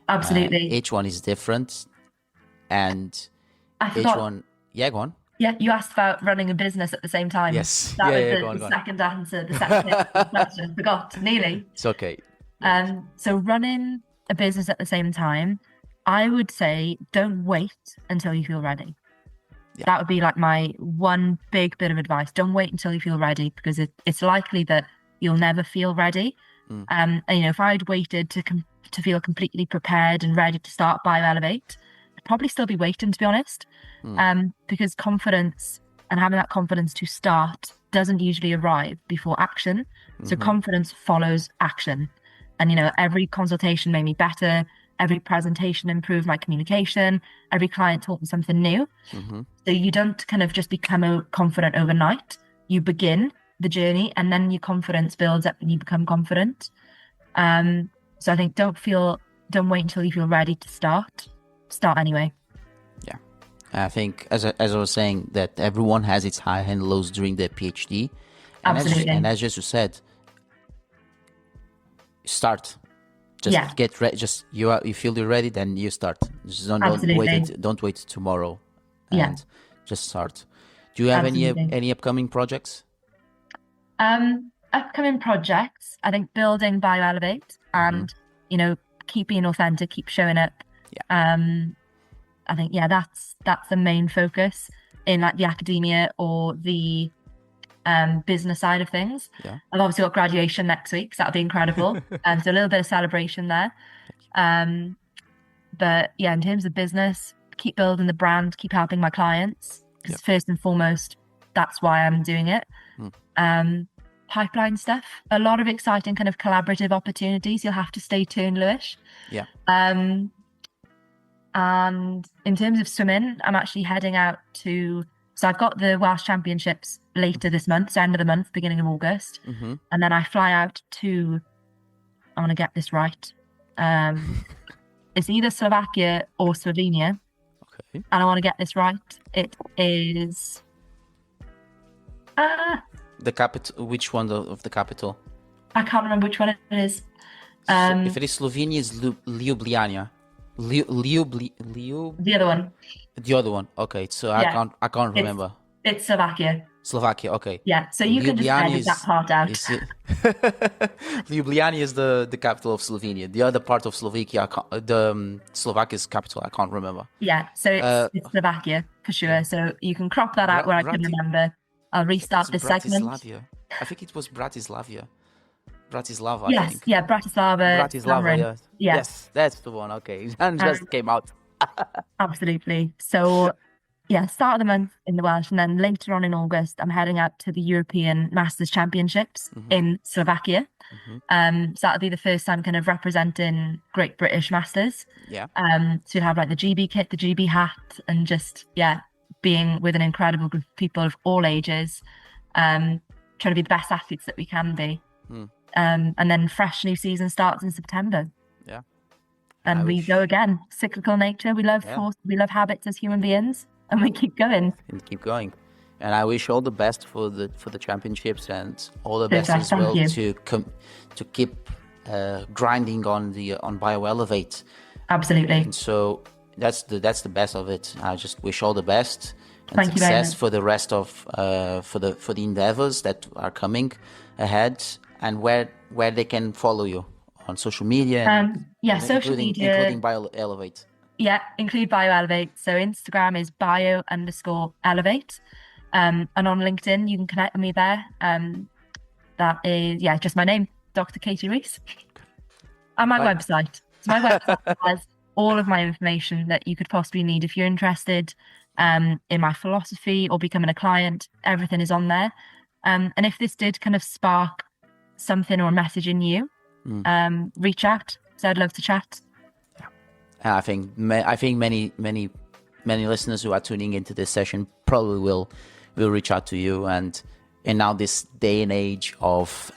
S3: Absolutely.
S2: Each one is different, and each one... Yeah, go on.
S3: Yeah, you asked about running a business at the same time.
S2: Yes.
S3: That was the second answer, the second question. Forgot, nearly.
S2: It's okay.
S3: So running a business at the same time, I would say don't wait until you feel ready. Yeah. That would be like my one big bit of advice. Don't wait until you feel ready, because it's likely that you'll never feel ready. And if I'd waited to feel completely prepared and ready to start Bioelevate, I'd probably still be waiting, to be honest. Because confidence and having that confidence to start doesn't usually arrive before action. So confidence follows action. And, every consultation made me better. Every presentation improved my communication. Every client taught me something new. So you don't kind of just become confident overnight. You begin the journey, and then your confidence builds up and you become confident. So I think don't wait until you feel ready to start. Start anyway.
S2: Yeah. I think, as I was saying, that everyone has its high and lows during their PhD.
S3: Absolutely.
S2: And as you said, start. Just get ready. Just you feel you're ready, then you start. Just don't wait tomorrow, and just start. Do you have any upcoming projects?
S3: Upcoming projects, I think building Bioelevate and keep being authentic, keep showing up. I think that's the main focus in like the academia or the business side of things. I've obviously got graduation next week, so that'll be incredible. So a little bit of celebration there. But in terms of business, keep building the brand, keep helping my clients, because first and foremost, that's why I'm doing it. Pipeline stuff, a lot of exciting kind of collaborative opportunities. You'll have to stay tuned, Lewis. And in terms of swimming, I'm actually heading out to, so I've got the Welsh Championships later this month, so end of the month, beginning of August. And then I fly out to, I want to get this right. It's either Slovakia or Slovenia. And I want to get this right. It is...
S2: the capital, which one of the capital?
S3: I can't remember which one it is.
S2: If it is Slovenia, it's Ljubljana.
S3: The other one.
S2: The other one. Okay, so I can't remember.
S3: It's Slovakia.
S2: Slovakia. Okay.
S3: Yeah. So you can just edit that part out.
S2: Ljubljana is the capital of Slovenia. The other part of Slovakia, Slovakia's capital, I can't remember.
S3: Yeah. So it's Slovakia for sure. So you can crop that out where I can remember. I'll restart this segment.
S2: I think it was Bratislava.
S3: Bratislava,
S2: yes, I think.
S3: Bratislava,
S2: Yes, that's the one. Okay, and just came out.
S3: Absolutely. So, start of the month in the Welsh, and then later on in August, I'm heading out to the European Masters Championships in Slovakia. So that'll be the first time kind of representing Great British Masters. So you'll have like the GB kit, the GB hat, and just being with an incredible group of people of all ages, trying to be the best athletes that we can be. And then fresh new season starts in September. And we go again. Cyclical nature. We love force. We love habits as human beings, and we keep going.
S2: And I wish all the best for the championships, and all the best as well to keep grinding on Bioelevate.
S3: Absolutely.
S2: And so that's the best of it. I just wish all the best and success for the rest of for the endeavors that are coming ahead, and where they can follow you on social media.
S3: Social media,
S2: including Bioelevate.
S3: Include Bioelevate. So Instagram is bio_elevate, and on LinkedIn you can connect with me there. That is just my name, Dr. Katie Rees, and my website. So my website has all of my information that you could possibly need if you're interested in my philosophy or becoming a client. Everything is on there. And if this did kind of spark something or a message in you, reach out. So I'd love to chat.
S2: I think many listeners who are tuning into this session probably will reach out to you. And in now this day and age of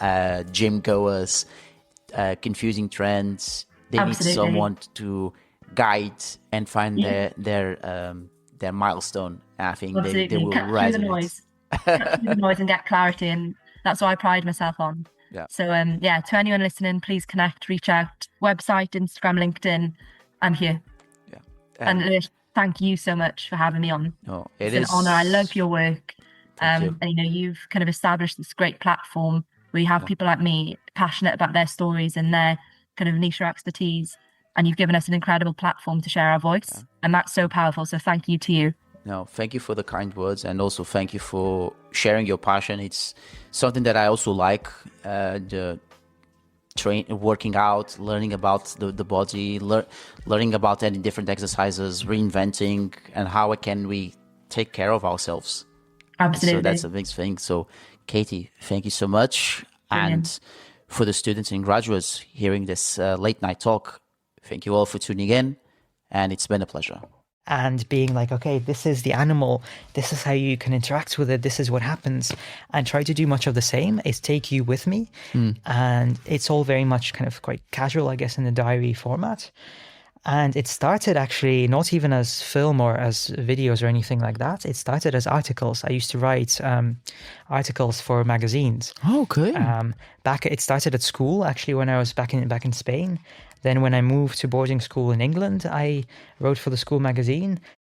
S2: gym goers, confusing trends, they need someone to guide and find their milestone. I think they will resonate.
S3: Cut through the noise and get clarity, and that's what I pride myself on. So to anyone listening, please connect, reach out. Website, Instagram, LinkedIn, I'm here. And Lewis, thank you so much for having me on. It's an honor. I love your work. And you've kind of established this great platform where you have people like me passionate about their stories and their kind of niche or expertise, and you've given us an incredible platform to share our voice, and that's so powerful. So thank you to you.
S2: No, thank you for the kind words, and also thank you for sharing your passion. It's something that I also like, working out, learning about the body, learning about any different exercises, reinventing, and how can we take care of ourselves.
S3: Absolutely.
S2: So that's a big thing. So Katie, thank you so much.
S3: Brilliant.
S2: And for the students and graduates hearing this late night talk, thank you all for tuning in, and it's been a pleasure.
S7: And being like, okay, this is the animal, this is how you can interact with it, this is what happens, and try to do much of the same is take you with me. And it's all very much kind of quite casual, I guess, in the diary format. And it started actually not even as film or as videos or anything like that. It started as articles. I used to write articles for magazines.
S5: Oh, okay.
S7: It started at school, actually, when I was back in Spain. Then when I moved to boarding school in England, I wrote for the school magazine.